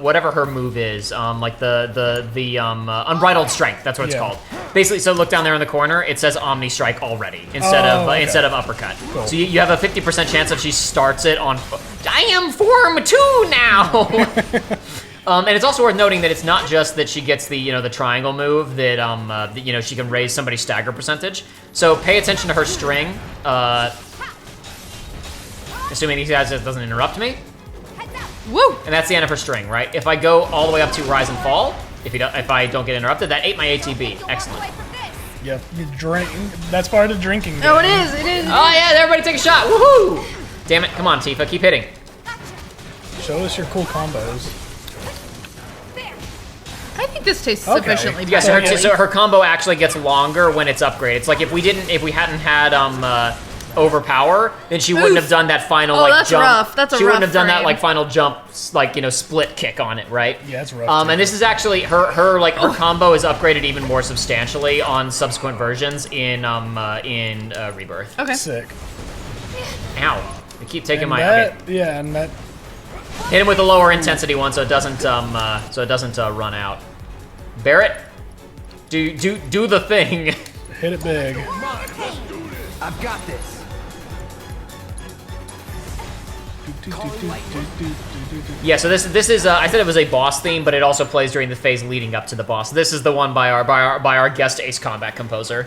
whatever her move is, like the unbridled strength. That's what it's called. Basically, so look down there in the corner. It says Omni Strike already instead of uppercut. Cool. So you have a 50% chance if she starts it on. I am form 2 now. And it's also worth noting that it's not just that she gets the triangle move that she can raise somebody's stagger percentage. So pay attention to her string. Assuming these guys doesn't interrupt me. Woo! And that's the end of her string, right? If I go all the way up to rise and fall, if I don't get interrupted, that ate my ATB. Excellent. Yep, you drink. That's part of the drinking game. Oh, it is. It is. Oh yeah, everybody take a shot. Woohoo! Damn it! Come on, Tifa, keep hitting. Show us your cool combos. I think this tastes sufficiently Yeah, better. so her combo actually gets longer when it's upgraded. It's like if we hadn't had overpower, then she wouldn't have done that final that's jump. rough. That's a she wouldn't rough have done that frame. final jump split kick on it, right? Yeah, it's rough. And this is actually her combo is upgraded even more substantially on subsequent versions in Rebirth. Okay. Sick. Ow! I keep taking And my that, yeah, and that. Hit him with a lower intensity one so it doesn't run out. Barrett, do the thing. Hit it big. I've got this. Yeah, so this is I said it was a boss theme, but it also plays during the phase leading up to the boss. This is the one by our guest Ace Combat composer.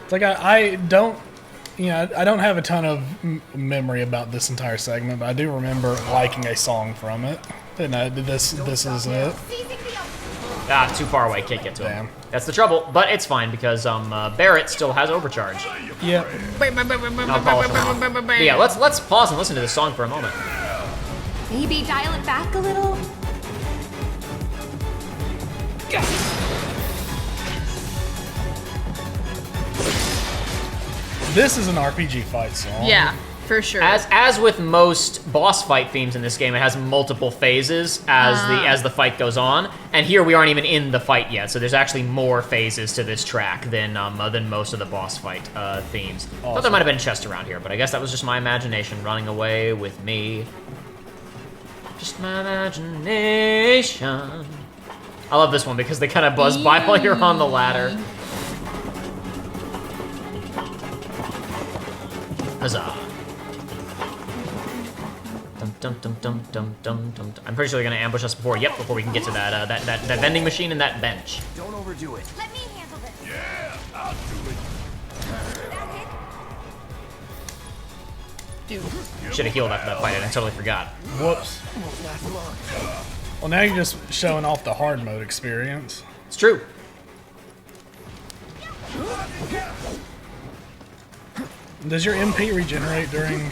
It's like I don't, I don't have a ton of memory about this entire segment, but I do remember liking a song from it, and this is it. Ah, too far away, can't get to him. Damn. That's the trouble, but it's fine because Barrett still has overcharge. Yep. I'll polish him off. But yeah, let's pause and listen to this song for a moment. Maybe dial it back a little? This is an RPG fight song. Yeah, for sure. As with most boss fight themes in this game, it has multiple phases as the fight goes on. And here we aren't even in the fight yet, so there's actually more phases to this track than most of the boss fight themes. Awesome. Thought there might have been chests around here, but I guess that was just my imagination running away with me. Just my imagination. I love this one because they kind of buzz by while you're on the ladder. Huzzah. Dum, dum, dum, dum, dum, dum, dum. I'm pretty sure they're gonna ambush us before we can get to that vending machine and that bench. Don't overdo it. Let me handle this. Yeah, I'll do it. Dude. Should have healed after that fight, and I totally forgot. Whoops. Well, now you're just showing off the hard mode experience. It's true. Does your MP regenerate during?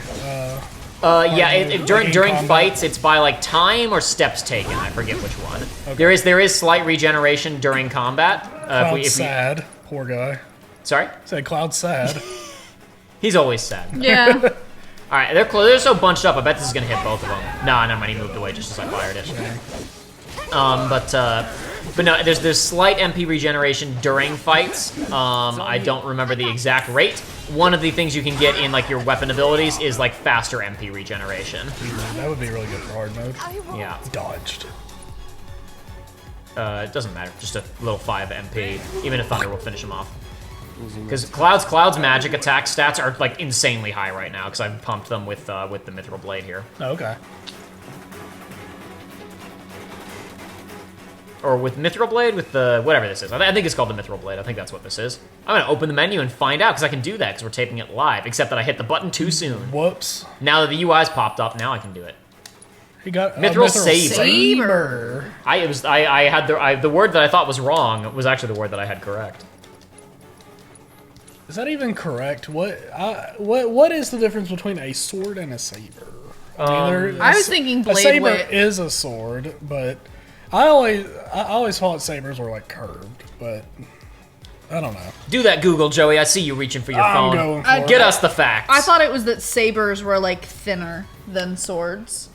During combat? fights, it's by like time or steps taken. I forget which one. Okay. There is slight regeneration during combat. Cloud's sad. Poor guy. Sorry? Said Cloud's sad. He's always sad. Yeah. All right, they're so bunched up. I bet this is gonna hit both of them. Nah, never mind. He moved away just as I fired it. But no, there's slight MP regeneration during fights. I don't remember the exact rate. One of the things you can get in like your weapon abilities is like faster MP regeneration. That would be really good for hard mode. Yeah. Dodged. It doesn't matter. Just a little 5 MP. Even if Thunder will finish him off. Because Cloud's magic attack stats are like insanely high right now because I've pumped them with the Mithril Blade here. Oh, okay. Or with Mithril Blade, with the whatever this is. I think it's called the Mithril Blade. I think that's what this is. I'm gonna open the menu and find out because I can do that because we're taping it live. Except that I hit the button too soon. Whoops. Now that the UI's popped up, now I can do it. He got Mithril Saber. Saber. I had the word that I thought was wrong was actually the word that I had correct. Is that even correct? What is the difference between a sword and a saber? I was thinking blade a saber width. is a sword, but I always thought sabers were like curved, but I don't know. Do that, Google, Joey. I see you reaching for your phone. Going for Get it. us the facts. I thought it was that sabers were like thinner than swords.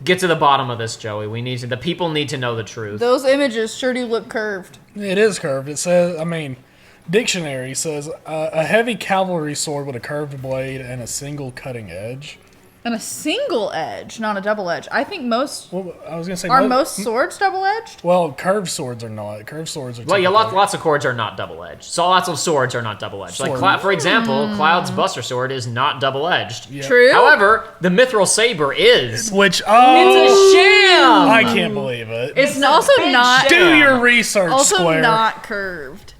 Get to the bottom of this, Joey. The people need to know the truth. Those images sure do look curved. It is curved. It says, dictionary says a heavy cavalry sword with a curved blade and a single cutting edge. And a single edge, not a double edge. I think most. Well, I was gonna say most swords double edged? Well, curved swords are not. Curved swords are. Well, yeah, lots of swords are not double edged. So lots of swords are not double edged. Like, for example, Cloud's Buster Sword is not double edged. Yeah. True. However, the Mithril Saber is. Which it's a sham. I can't believe it. It's also not. Do your research, Also Square. not curved.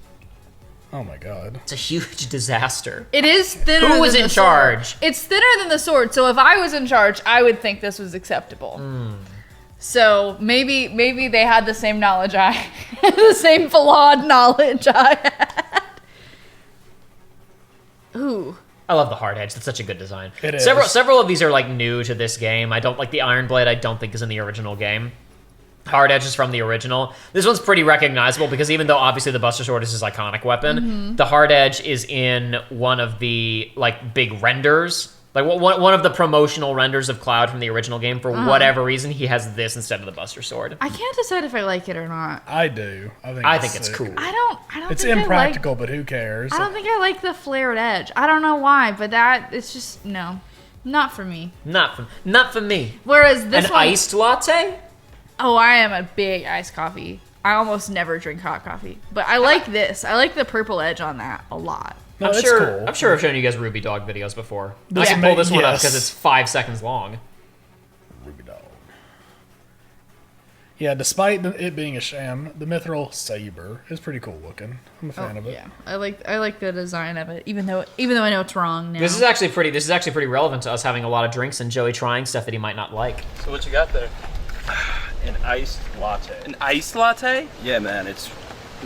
Oh my god. It's a huge disaster. It is thinner. Who was than in the charge? Sword. It's thinner than the sword. So if I was in charge, I would think this was acceptable. So maybe they had the same knowledge I had, the same flawed knowledge I had. Ooh. I love the hard edge. That's such a good design. It is. Several of these are like new to this game. I don't like the Iron Blade. I don't think is in the original game. Hard edge is from the original. This one's pretty recognizable because even though obviously the Buster Sword is his iconic weapon, the hard edge is in one of the like big renders. Like one of the promotional renders of Cloud from the original game. For whatever reason, he has this instead of the Buster Sword. I can't decide if I like it or not. I do. I think it's cool. I don't. It's think impractical, but who cares? I don't think I like the flared edge. I don't know why, but it's just no, not for me. Not for me. Whereas this An one, iced latte. Oh, I am a big iced coffee. I almost never drink hot coffee, but I like this. I like the purple edge on that a lot. No, I'm it's sure. cool. I'm sure I've shown you guys Ruby Dog videos before. This I can pull this one up yes. because it's 5 seconds long. Ruby Dog. Yeah, despite it being a sham, the Mithril Saber is pretty cool looking. I'm a fan of it. Yeah, I like the design of it, even though I know it's wrong now. This is actually pretty relevant to us having a lot of drinks and Joey trying stuff that he might not like. So what you got there? An iced latte. An iced latte? Yeah, man, it's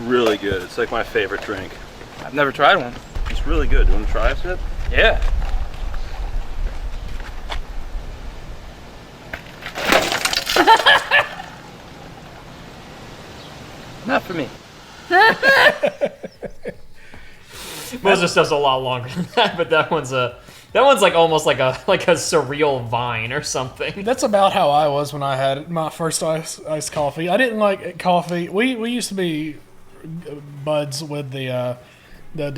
really good. It's like my favorite drink. I've never tried one. It's really good. You want to try a sip? Yeah. Not for me. Most of stuff's a lot longer than that, but that one's like almost like a surreal vine or something. That's about how I was when I had my first iced coffee. I didn't like coffee. We used to be buds with the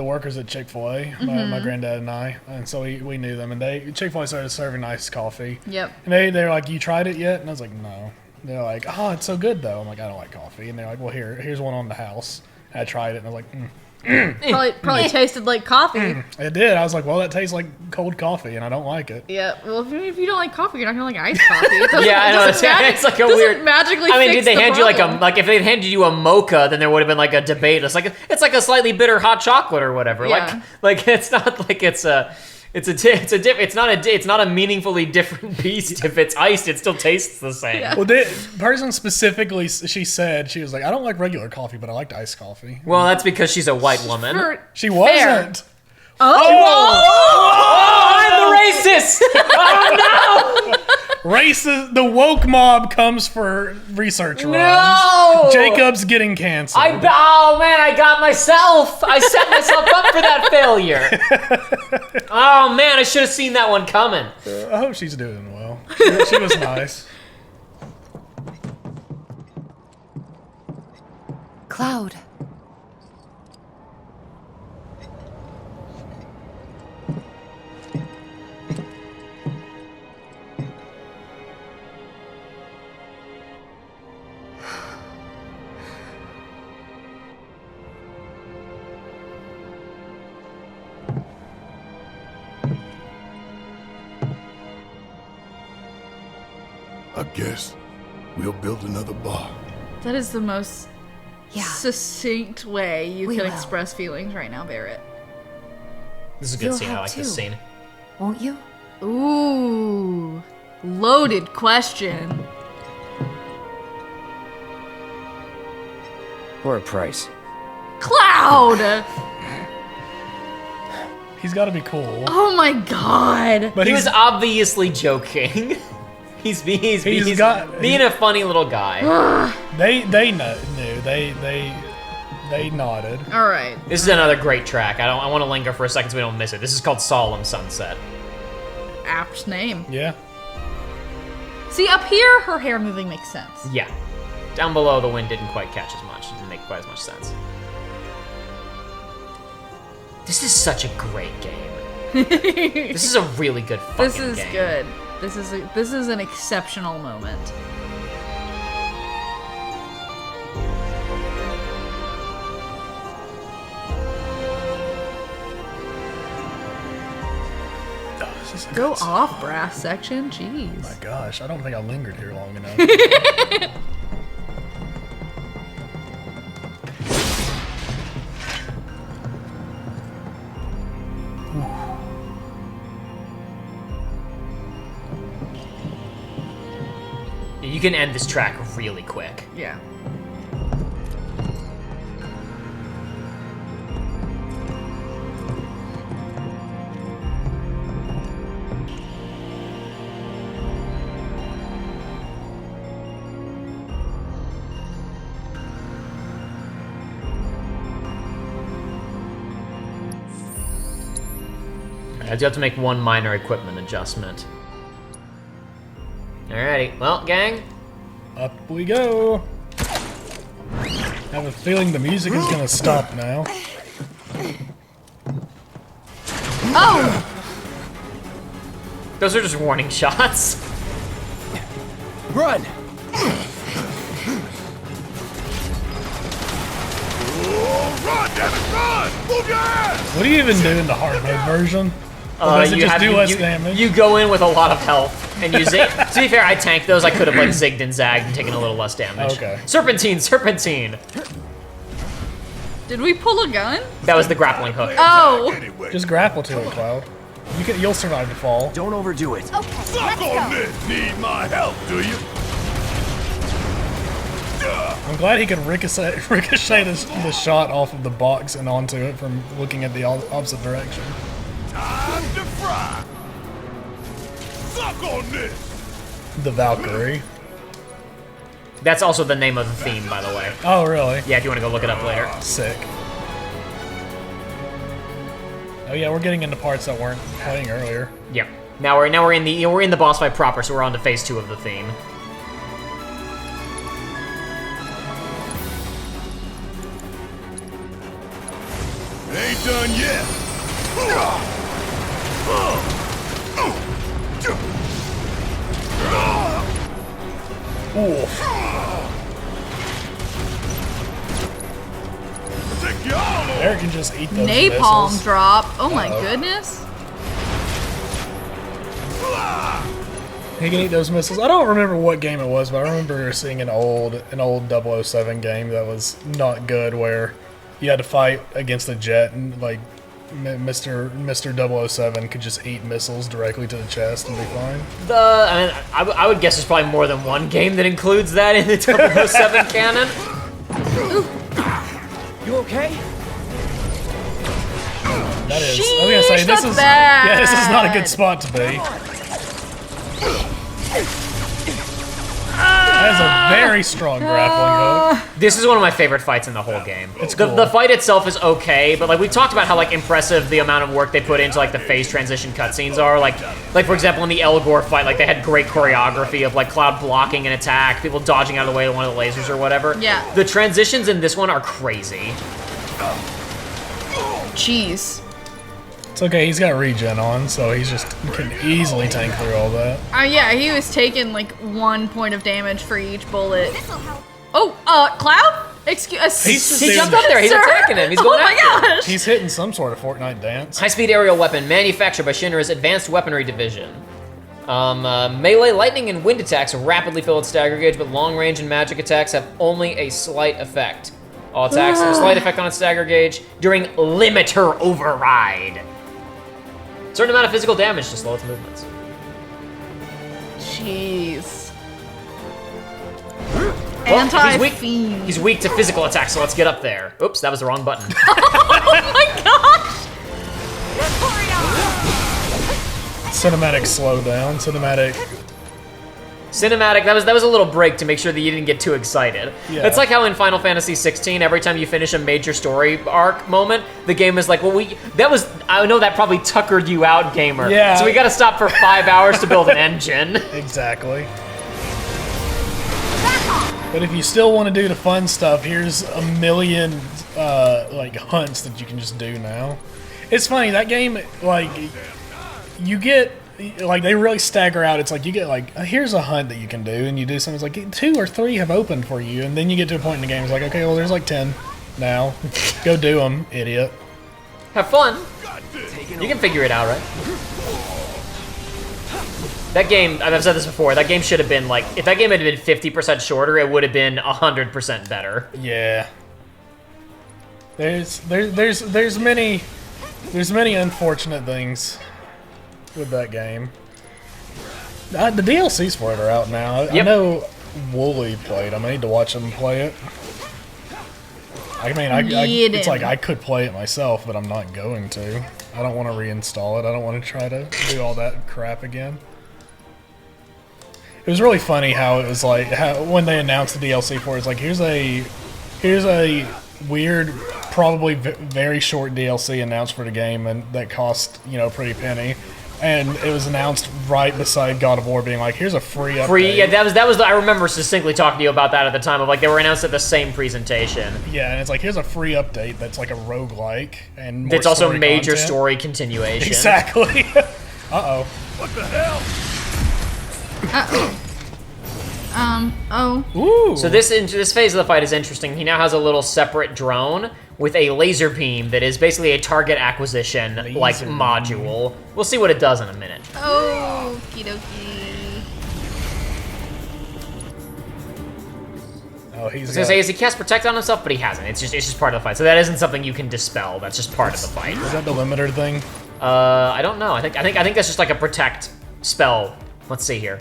workers at Chick-fil-A, my granddad and I, and so we knew them. And Chick-fil-A started serving iced coffee. Yep. And they're like, "You tried it yet?" And I was like, "No." They're like, "Oh, it's so good though." I'm like, "I don't like coffee." And they're like, "Well, here's one on the house." And I tried it, and I was like, Probably tasted like coffee. It did. I was like, well, that tastes like cold coffee, and I don't like it. Yeah, well, if you don't like coffee, you're not gonna like iced coffee. Yeah, I know. It's like a weird. Magically, I mean, fix did they the hand problem. you if they handed you a mocha, then there would have been like a debate. It's like a slightly bitter hot chocolate or whatever. Yeah. Like it's not like it's not a meaningfully different beast. If it's iced, it still tastes the same. Yeah. Well, the person specifically, she was like, "I don't like regular coffee, but I liked iced coffee." Well, that's because she's a white woman. She wasn't. I'm the racist. Oh no! Racist. The woke mob comes for research runs. No! Jacob's getting canceled. I got myself. I set myself up for that failure. Oh man, I should have seen that one coming. I hope she's doing well. She was nice. Cloud. I guess we'll build another bar. That is the most succinct way you can will. express feelings right now, Barrett. This is a good scene. I like this scene. Won't you? Ooh, loaded question. For a price. Cloud! He's got to be cool. Oh my god. But he was obviously joking. He's being a funny little guy. They knew. They nodded. All right. This is another great track. I want to linger for a second so we don't miss it. This is called Solemn Sunset. Apt name. Yeah. See, up here, her hair moving makes sense. Yeah. Down below, the wind didn't quite catch as much. It didn't make quite as much sense. This is such a great game. This is a really good fucking game. This is good. This is an exceptional moment. Go off, brass section. Jeez. Oh my gosh, I don't think I lingered here long enough. You can end this track really quick. Yeah. I do have to make one minor equipment adjustment. Alrighty, well, gang. Up we go. I have a feeling the music is gonna stop now. Oh! Those are just warning shots. Run! Run, damn it, run! Move your ass! What do you even do in the hard mode version? Or does it just do less damage? You go in with a lot of health and you zig. To be fair, I tanked those. I could have like zigged and zagged and taken a little less damage. Okay. Serpentine, serpentine. Did we pull a gun? That was the grappling hook. Oh! Just grapple to it, Cloud. You'll survive the fall. Don't overdo it. Okay, Suck on this! Need my help, do you? I'm glad he could ricochet the shot off of the box and onto it from looking at the opposite direction. Time to fry! Suck on this! The Valkyrie. That's also the name of the theme, by the way. Oh, really? Yeah, if you want to go look it up later. Sick. Oh yeah, we're getting into parts that weren't playing earlier. Yep. Now we're in the boss fight proper, so we're on to phase 2 of the theme. Ain't done yet. Oof. Eric can just eat those Napalm missiles. drop. Oh my goodness. He can eat those missiles. I don't remember what game it was, but I remember seeing an old 007 game that was not good, where you had to fight against a jet and like Mr. 007 could just eat missiles directly to the chest and be fine. I would guess there's probably more than one game that includes that in the 007 canon. You okay? That is. I was gonna say this is. bad. Yeah, this is not a good spot to be. That is a very strong grappling hook. This is one of my favorite fights in the whole game. It's cool. The fight itself is okay, but like we talked about how like impressive the amount of work they put into like the phase transition cutscenes are. Like for example in the El Gore fight, like they had great choreography of like Cloud blocking an attack, people dodging out of the way of one of the lasers or whatever. Yeah. The transitions in this one are crazy. Jeez. It's okay. He's got regen on, so he can easily tank through all that. Yeah, he was taking like 1 point of damage for each bullet. Oh, Cloud? Excuse. He jumped up there. He's attacking him. He's going after him. Gosh. He's hitting some sort of Fortnite dance. High-speed aerial weapon manufactured by Shinra's Advanced Weaponry Division. Melee, lightning, and wind attacks rapidly fill its stagger gauge, but long-range and magic attacks have only a slight effect. All attacks have a slight effect on its stagger gauge during limiter override. Certain amount of physical damage to slow its movements. Jeez. Well, he's weak to physical attacks, so let's get up there. Oops, that was the wrong button. Oh my gosh! Cinematic slowdown. Cinematic Cinematic, that was a little break to make sure that you didn't get too excited. Yeah. It's like how in Final Fantasy 16, every time you finish a major story arc moment, the game is like, well, I know that probably tuckered you out, gamer. Yeah. So we gotta stop for 5 hours to build an engine. Exactly. But if you still want to do the fun stuff, here's a million like hunts that you can just do now. It's funny, that game, like, you get, like, they really stagger out. It's like, you get, like, here's a hunt that you can do, and you do something, it's like, 2 or 3 have opened for you, and then you get to a point in the game, it's like, okay, well, there's like 10 now. Go do them, idiot. Have fun. You can figure it out, right? That game, I've said this before, that game should have been, like, if that game had been 50% shorter, it would have been 100% better. Yeah. There's many unfortunate things with that game. The DLCs for it are out now. Yep. I know Wooly played them. I need to watch him play it. I mean, it's like I could play it myself, but I'm not going to. I don't want to reinstall it. I don't want to try to do all that crap again. It was really funny how it was like when they announced the DLC for it, it's like here's a weird, probably very short DLC announced for the game, and that cost a pretty penny. And it was announced right beside God of War, being like, "Here's a free update." Yeah, that was. I remember distinctly talking to you about that at the time. Of like they were announced at the same presentation. Yeah, and it's like, here's a free update that's like a roguelike and more it's also story major content. Story continuation. Exactly. Uh-oh. What the hell? Ooh. So this phase of the fight is interesting. He now has a little separate drone with a laser beam that is basically a target acquisition module. We'll see what it does in a minute. Oh, okie dokie. Oh, I was gonna say, he cast protect on himself, but he hasn't. It's just part of the fight. So that isn't something you can dispel. That's just part of the fight. Is that the limiter thing? I don't know. I think that's just like a protect spell. Let's see here.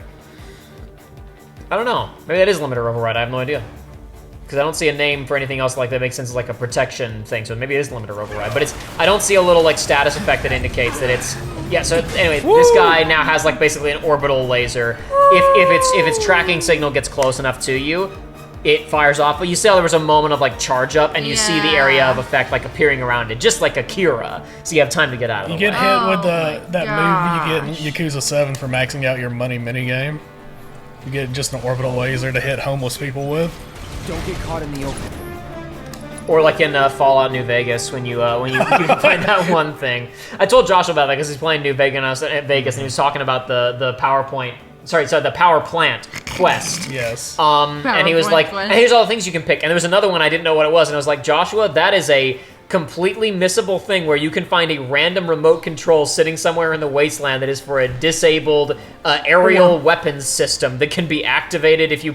I don't know. Maybe that is limiter override. I have no idea. Because I don't see a name for anything else like that makes sense as like a protection thing. So maybe it is limiter override. But I don't see a little like status effect that indicates that it's. Yeah. So anyway, this guy now has like basically an orbital laser. If its tracking signal gets close enough to you, it fires off. But you see how there was a moment of like charge up, and you see the area of effect like appearing around it, just like Akira. So you have time to get out of You the way. get hit with that move you get in Yakuza 7 for maxing out your money minigame. You get just an orbital laser to hit homeless people with. Don't get caught in the open. Or like in Fallout New Vegas when you find that one thing. I told Josh about that because he's playing New Vegas and he was talking about the the power plant quest. Yes. And he was like, and here's all the things you can pick. And there was another one I didn't know what it was, and I was like, Joshua, that is a completely missable thing where you can find a random remote control sitting somewhere in the wasteland that is for a disabled aerial weapons system that can be activated if you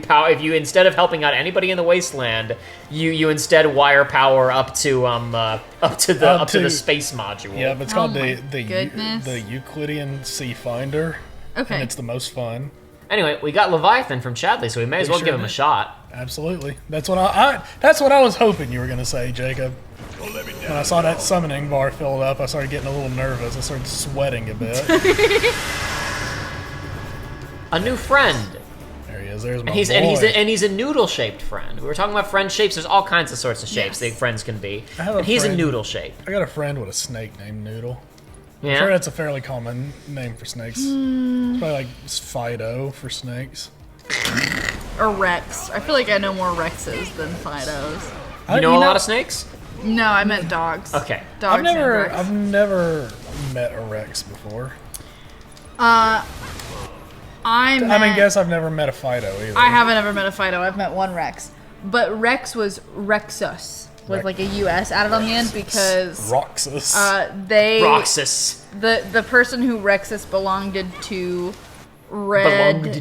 instead of helping out anybody in the wasteland, you instead wire power up to the space module. Yeah, but it's called the Euclidean Sea Finder. Okay. And it's the most fun. Anyway, we got Leviathan from Chadley, so we may as well give him a shot. Absolutely. That's what I was hoping you were going to say, Jacob. When I saw that summoning bar filled up, I started getting a little nervous. I started sweating a bit. A new friend. There he is. There's my boy. And he's a noodle-shaped friend. We were talking about friend shapes. There's all kinds of sorts of shapes that friends can be. And he's a noodle shape. I got a friend with a snake named Noodle. Yeah? I'm sure that's a fairly common name for snakes. It's probably like Fido for snakes. Or Rex. I feel like I know more Rexes than Fidos. You know a lot of snakes? No, I meant dogs. Okay. Dogs I've never met a Rex before. I guess I've never met a Fido either. I haven't ever met a Fido. I've met one Rex. But Rex was Rexus. With like a US added on the end because Roxas. Roxas. The person who Rexus belonged to read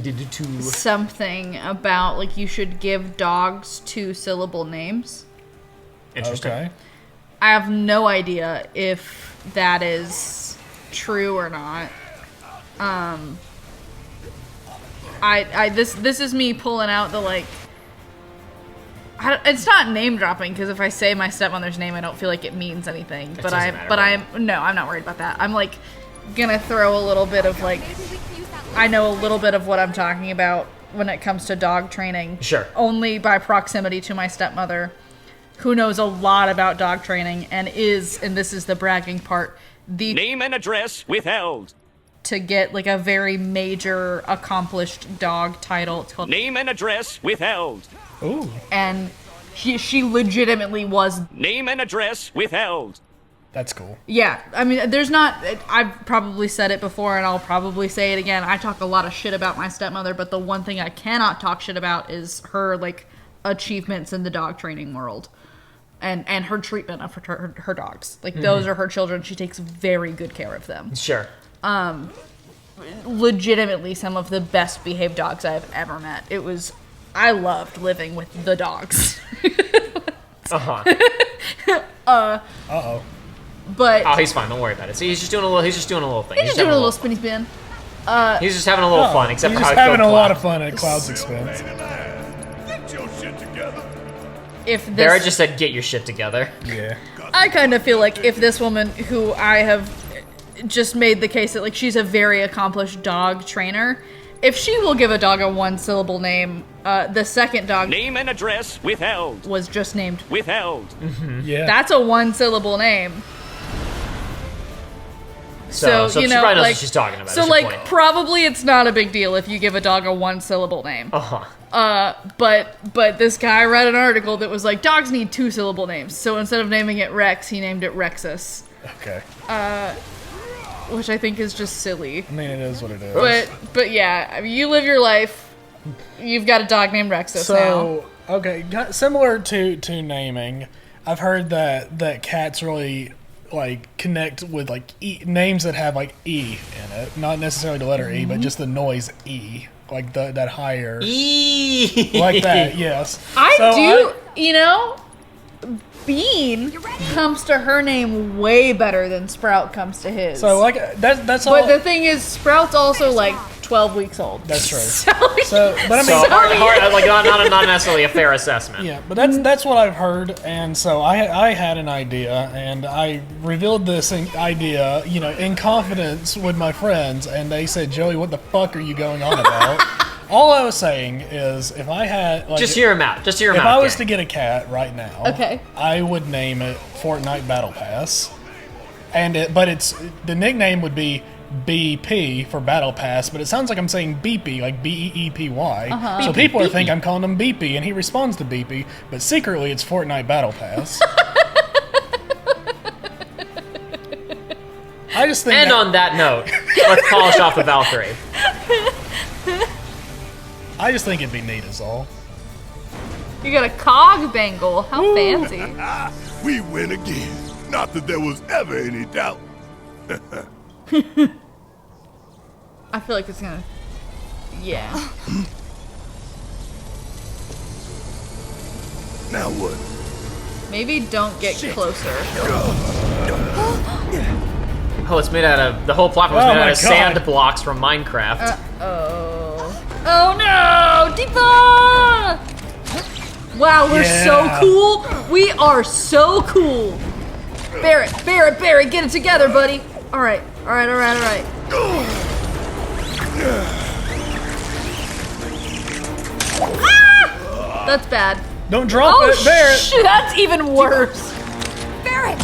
something about like you should give dogs 2-syllable names. Interesting. Okay. I have no idea if that is true or not. This is me pulling out the like. It's not name dropping because if I say my stepmother's name, I don't feel like it means anything. But I'm not worried about that. I'm like gonna throw a little bit of like I know a little bit of what I'm talking about when it comes to dog training. Sure. Only by proximity to my stepmother, who knows a lot about dog training and this is the bragging part, the name and address withheld. To get like a very major accomplished dog title. It's called name and address withheld. Ooh. And she legitimately was name and address withheld. That's cool. Yeah, I mean, I've probably said it before and I'll probably say it again. I talk a lot of shit about my stepmother, but the one thing I cannot talk shit about is her, like, achievements in the dog training world. And her treatment of her dogs. Like, those are her children. She takes very good care of them. Sure. Legitimately some of the best behaved dogs I've ever met. I loved living with the dogs. Uh-oh. But he's fine. Don't worry about it. See, he's just doing a little thing. He's just doing a little spinny spin. He's just having a little fun, except he's for just how having a lot of fun at Cloud's expense. Get your shit together. Barrett just said, "Get your shit together." Yeah. I kind of feel like if this woman, who I have just made the case that like she's a very accomplished dog trainer, if she will give a dog a one-syllable name, the second dog name and address withheld was just named withheld. Mm-hmm. Yeah. That's a one-syllable name. So you she know, probably knows like, what she's talking about. So like, probably it's not a big deal if you give a dog a one-syllable name. But this guy read an article that was like, dogs need two-syllable names. So instead of naming it Rex, he named it Rexus. Okay. Which I think is just silly. I mean, it is what it is. But yeah, I mean, you live your life. You've got a dog named Rexus now. Okay, similar to naming, I've heard that cats really like connect with like names that have like E in it, not necessarily the letter E, but just the noise E, like that higher E, like that. Yes, you know, Bean comes to her name way better than Sprout comes to his. So like that's all. But the thing is, Sprout's also like 12 weeks old. That's true. So but I mean, hard, like not necessarily a fair assessment. Yeah, but that's what I've heard, and so I had an idea, and I revealed this idea, you know, in confidence with my friends, and they said, "Joey, what the fuck are you going on about?" All I was saying is, if I had like, just hear him out. Just hear him out. out. If I was to get a cat right now, okay, I would name it Fortnite Battle Pass, but the nickname would be BP for Battle Pass, but it sounds like I'm saying Beepy, like Beepy. So people are thinking I'm calling him Beepy, and he responds to Beepy, but secretly it's Fortnite Battle Pass. I just think. And on that note, let's polish off the Valkyrie. I just think it'd be neat, is all. You got a cog bangle. How fancy. We win again. Not that there was ever any doubt. I feel like it's gonna... Yeah. Now what? Maybe don't get closer. Oh, it's made out of... The whole platform is made out of sand blocks from Minecraft. Oh no! Deepa! Wow, we're so cool. We are so cool. Barrett, get it together, buddy. All right. Ah! That's bad. Don't drop it, Barrett. Shit, that's even worse. Barrett!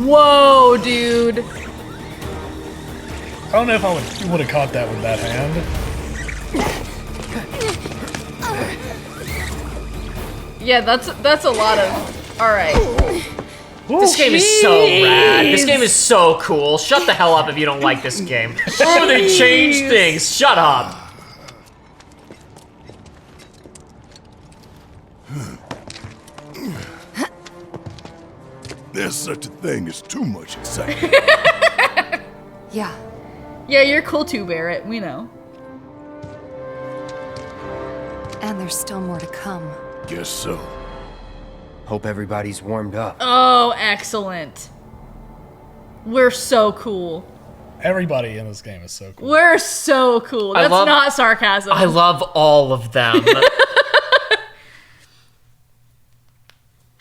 Whoa, dude. I don't know if I would have caught that with that hand. Yeah, that's a lot of... Alright. This game is so rad. This game is so cool. Shut the hell up if you don't like this game. Oh, they changed things. Shut up. There's such a thing as too much excitement. Yeah. Yeah, you're cool too, Barrett. We know. And there's still more to come. Guess so. Hope everybody's warmed up. Oh, excellent. We're so cool. Everybody in this game is so cool. We're so cool. That's not sarcasm. I love all of them.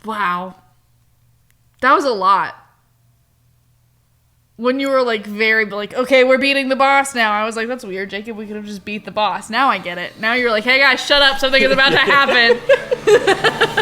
Wow. That was a lot. when you were like very like, okay, we're beating the boss now. I was like, that's weird, Jacob. We could have just beat the boss. Now I get it. Now you're like, hey guys, shut up. Something is about to happen.